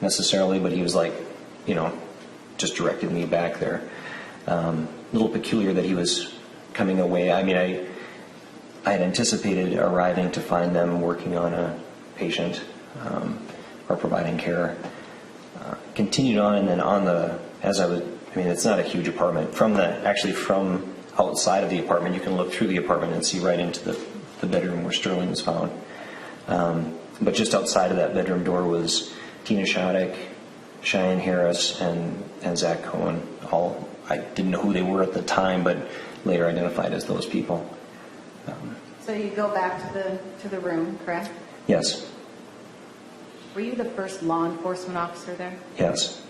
necessarily, but he was like, just directed me back there. A little peculiar that he was coming away. I mean, I had anticipated arriving to find them working on a patient or providing care. Continued on, and then it's not a huge apartment. From outside of the apartment, you can look through the apartment and see right into the bedroom where Sterling was found. But just outside of that bedroom door was Tina Shoddick, Cheyanne Harris and Zach Cohen. All, I didn't know who they were at the time, but later identified as those people. So you go back to the room, correct? Yes, Were you the first law enforcement officer there? yes.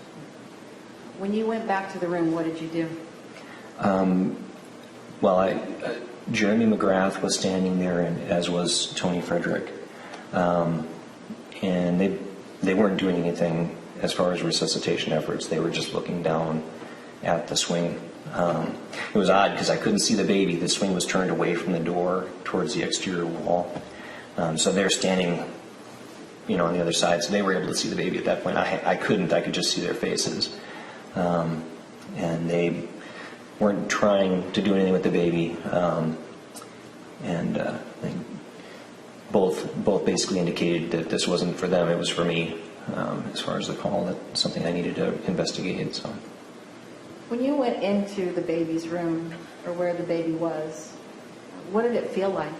When you went back to the room, what did you do? Well, Jeremy McGrath was standing there, and as was Tony Frederick, and they weren't doing anything as far as resuscitation efforts. They were just looking down at the swing. It was odd because I couldn't see the baby. The swing was turned away from the door towards the exterior wall, so they're standing, on the other side. So they were able to see the baby at that point. I couldn't. I could just see their faces, and they weren't trying to do anything with the baby, and they both basically indicated that this wasn't for them, it was for me, as far as the call, that's something I needed to investigate. So When you went into the baby's room, or where the baby was, what did it feel like?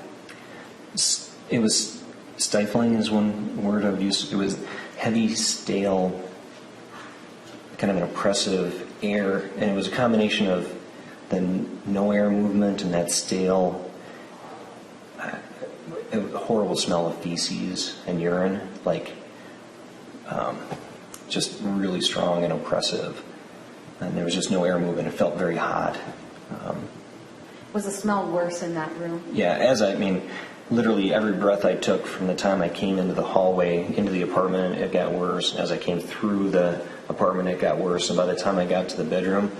it was stifling is one word I would use. It was heavy, stale, kind of an oppressive air, and it was a combination of the no air movement and that stale, horrible smell of feces and urine, just really strong and oppressive. And there was just no air movement. It felt very hot. Was the smell worse in that room? Yeah, literally every breath I took from the time I came into the hallway, into the apartment, it got worse. As I came through the apartment, it got worse. And by the time I got to the bedroom,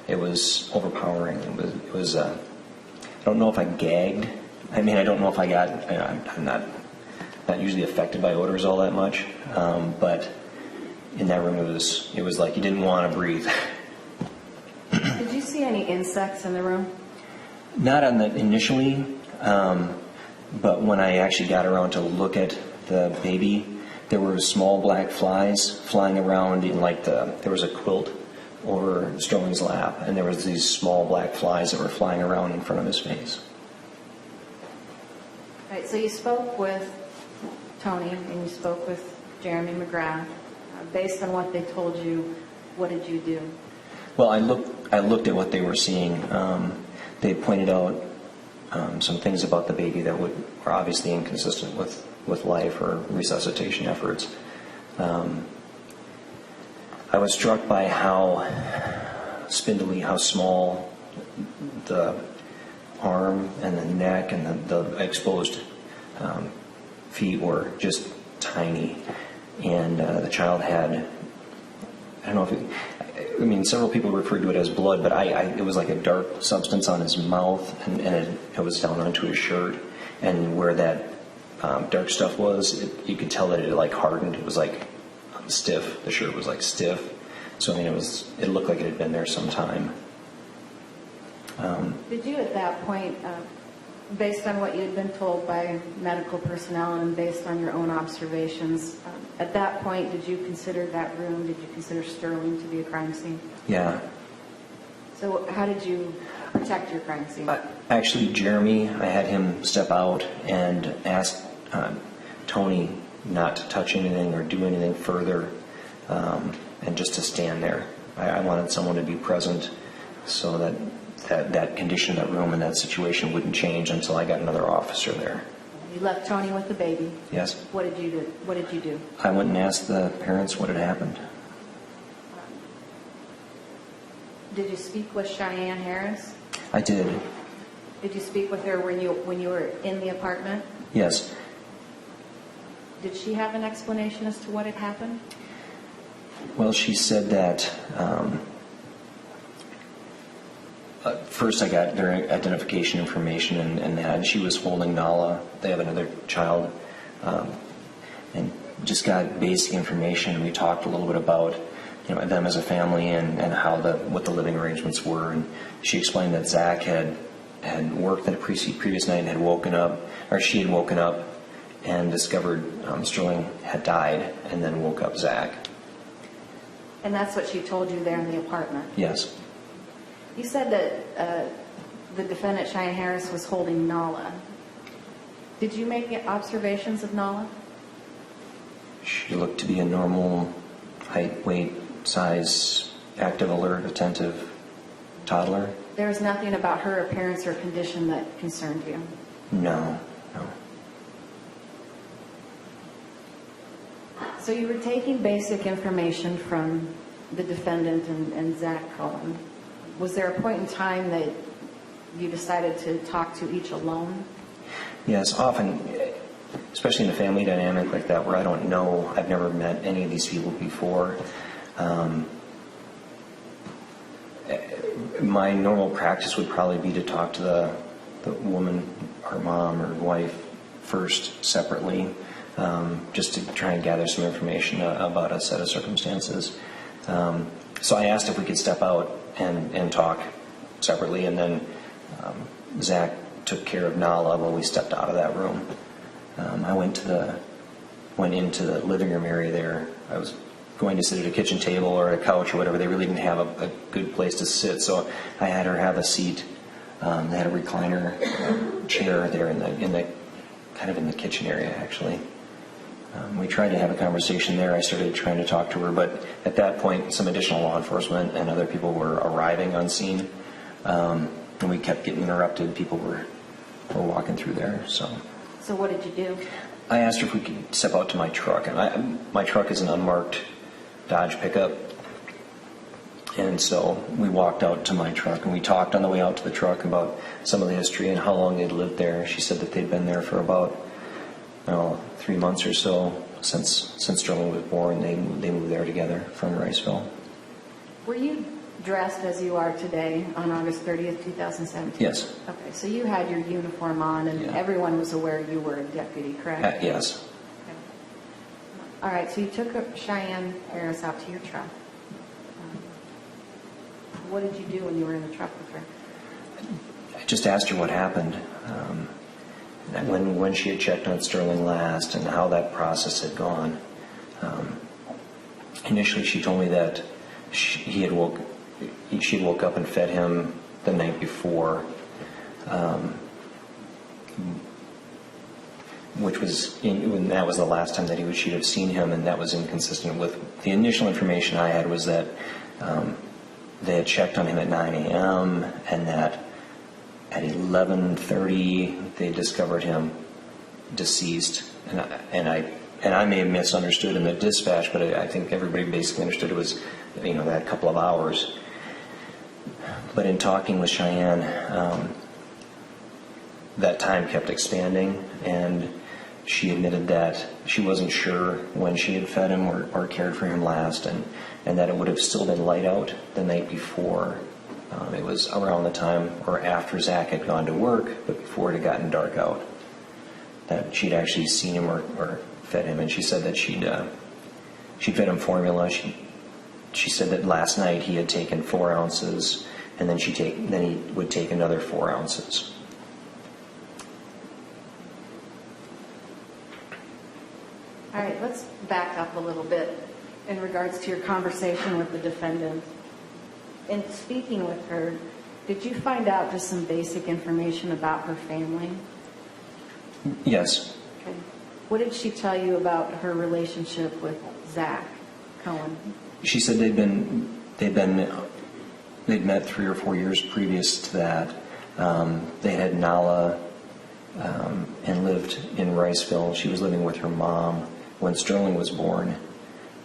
it was overpowering. It was I don't know if I gagged. I don't know if I got, I'm not usually affected by odors all that much. But in that room, it was like you didn't want to breathe. Did you see any insects in the room? Not initially, but when I actually got around to look at the baby, there were small black flies flying around in there was a quilt over Sterling's lap, and there was these small black flies that were flying around in front of his face. Right, so you spoke with Tony and you spoke with Jeremy McGrath. Based on what they told you, what did you do? Well, I looked at what they were seeing. They pointed out some things about the baby that were obviously inconsistent with life or resuscitation efforts. I was struck by how spindly, how small the arm and the neck and the exposed feet were, just tiny. And the child had, I don't know if several people referred to it as blood, but it was like a dark substance on his mouth, and it was down onto his shirt. And where that dark stuff was, you could tell that it hardened. It was stiff. The shirt was stiff. So it looked like it had been there some time. Did you at that point, based on what you had been told by medical personnel and based on your own observations, at that point, did you consider that room, did you consider Sterling to be a crime scene? Yeah. So how did you protect your crime scene? Actually, Jeremy, I had him step out and ask Tony not to touch anything or do anything further, and just to stand there. I wanted someone to be present so that condition of that room and that situation wouldn't change until I got another officer there. You left Tony with the baby. Yes. What did you do? I went and asked the parents what had happened. Did you speak with Cheyanne Harris? I did. Did you speak with her when you were in the apartment? Yes. Did she have an explanation as to what had happened? Well, she said that first I got their identification information and that she was holding Nala. They have another child, and just got basic information. We talked a little bit about them as a family and how what the living arrangements were. And she explained that Zach had worked the previous night and had woken up, or she had woken up and discovered Sterling had died, and then woke up Zach. And that's what she told you there in the apartment? Yes. You said that the defendant, Cheyanne Harris, was holding Nala. Did you make observations of Nala? She looked to be a normal height, weight size, active, alert, attentive toddler. There was nothing about her appearance or condition that concerned you? No, no. So you were taking basic information from the defendant and Zach Cohen. Was there a point in time that you decided to talk to each alone? Yes, often, especially in a family dynamic like that where I don't know, I've never met any of these people before. My normal practice would probably be to talk to the woman, her mom or wife first separately, just to try and gather some information about a set of circumstances. So I asked if we could step out and talk separately, and then Zach took care of Nala while we stepped out of that room. I went into the living room area there. I was going to sit at a kitchen table or a couch or whatever. They really didn't have a good place to sit, so I had her have a seat. They had a recliner chair there in the kind of in the kitchen area, actually. We tried to have a conversation there. I started trying to talk to her, but at that point, some additional law enforcement and other people were arriving on scene, and we kept getting interrupted. People were walking through there. So what did you do? I asked her if we could step out to my truck, and my truck is an unmarked Dodge pickup, and so we walked out to my truck, and we talked on the way out to the truck about some of the history and how long they'd lived there. She said that they'd been there for about 3 months or so since Sterling was born. They moved there together from Riceville. Were you dressed as you are today on August 30th, 2017? Yes. Okay, so you had your uniform on, and Yeah. Everyone was aware you were a deputy, correct? Yes. Okay. All right, so you took Cheyanne Harris out to your truck. What did you do when you were in the truck with her? I just asked her what happened, when she had checked on Sterling last and how that process had gone. Initially, she told me that she had woke up and fed him the night before, when that was the last time that she'd have seen him, and that was inconsistent with the initial information I had. Was that they had checked on him at 9 a.m. and that at 11:30 they discovered him deceased, and I may have misunderstood in the dispatch, but I think everybody basically understood it was that couple of hours. But in talking with Cheyanne, that time kept expanding, and she admitted that she wasn't sure when she had fed him or cared for him last, and that it would have still been light out the night before. It was around the time or after Zach had gone to work, but before it had gotten dark out, that she'd actually seen him or fed him. And she said that she'd fed him formula. She said that last night he had taken 4 ounces, and then he would take another 4 ounces. All right, let's back up a little bit in regards to your conversation with the defendant. In speaking with her, did you find out just some basic information about her family? Yes. Okay. What did she tell you about her relationship with Zach Cohen? She said they'd met 3 or 4 years previous to that. They had Nala and lived in Riceville. She was living with her mom when Sterling was born,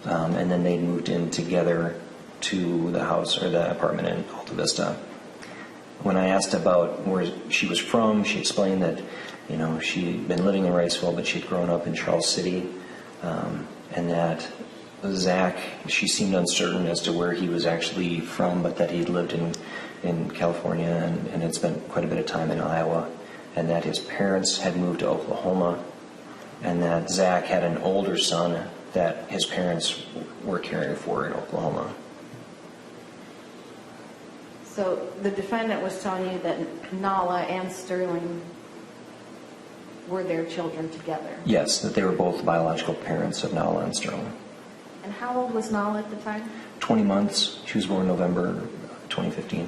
and then they moved in together to the house or the apartment in Alta Vista. When I asked about where she was from, she explained that she'd been living in Riceville, but she'd grown up in Charles City, and that Zach, she seemed uncertain as to where he was actually from, but that he'd lived in California and had spent quite a bit of time in Iowa, and that his parents had moved to Oklahoma, and that Zach had an older son that his parents were caring for in Oklahoma. So the defendant was telling you that Nala and Sterling were their children together? Yes, that they were both biological parents of Nala and Sterling. And how old was Nala at the time? 20 months. She was born November 2015.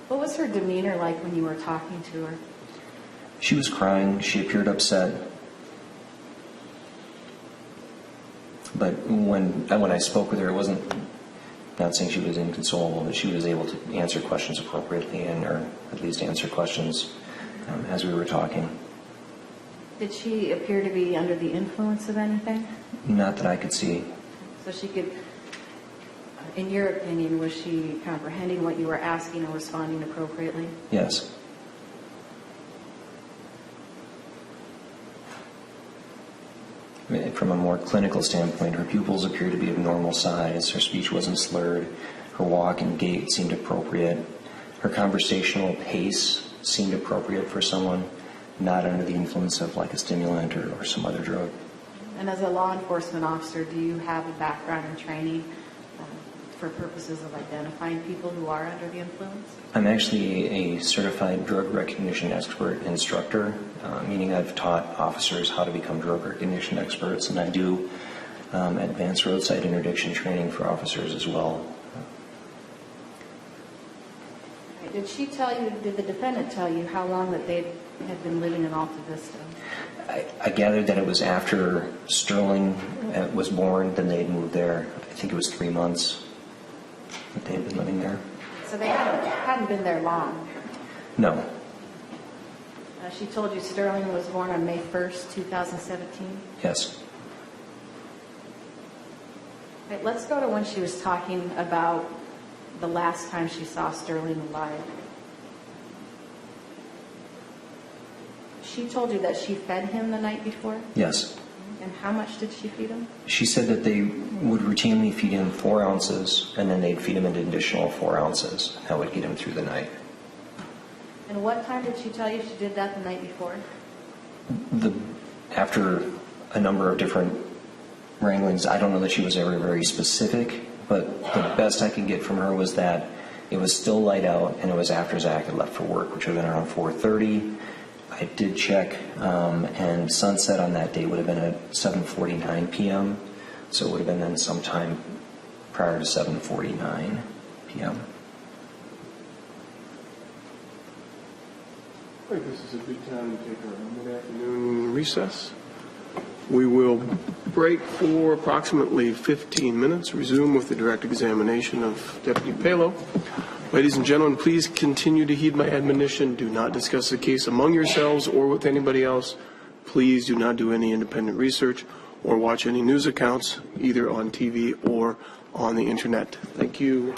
What was her demeanor like when you were talking to her? She was crying. She appeared upset. But when I spoke with her, it wasn't, not saying she was inconsolable, but she was able to answer questions appropriately, or at least answer questions as we were talking. Did she appear to be under the influence of anything? Not that I could see. So she could, in your opinion, was she comprehending what you were asking and responding appropriately? Yes. From a more clinical standpoint, her pupils appeared to be of normal size. Her speech wasn't slurred. Her walk and gait seemed appropriate. Her conversational pace seemed appropriate for someone not under the influence of like a stimulant or some other drug. And as a law enforcement officer, do you have a background in training for purposes of identifying people who are under the influence? I'm actually a certified drug recognition expert instructor, meaning I've taught officers how to become drug recognition experts, and I do advanced roadside interdiction training for officers as well. Did she tell you, did the defendant tell you how long that they had been living in Alta Vista? I gathered that it was after Sterling was born, then they had moved there. I think it was 3 months that they had been living there. So they hadn't been there long. No. She told you Sterling was born on May 1st, 2017? Yes. Right, let's go to when she was talking about the last time she saw Sterling alive. She told you that she fed him the night before? Yes. And how much did she feed him? She said that they would routinely feed him 4 ounces, and then they'd feed him an additional 4 ounces. That would get him through the night. And what time did she tell you she did that the night before? After a number of different wranglings, I don't know that she was ever very specific, but the best I could get from her was that it was still light out, and it was after Zach had left for work, which would have been around 4:30. I did check, and sunset on that day would have been at 7:49 p.m., so it would have been then sometime prior to 7:49 p.m. I think this is a good time to take our mid-afternoon recess. We will break for approximately 15 minutes, resume with the direct examination of Deputy Palo. Ladies and gentlemen, please continue to heed my admonition. Do not discuss the case among yourselves or with anybody else. Please do not do any independent research or watch any news accounts, either on TV or on the internet. Thank you.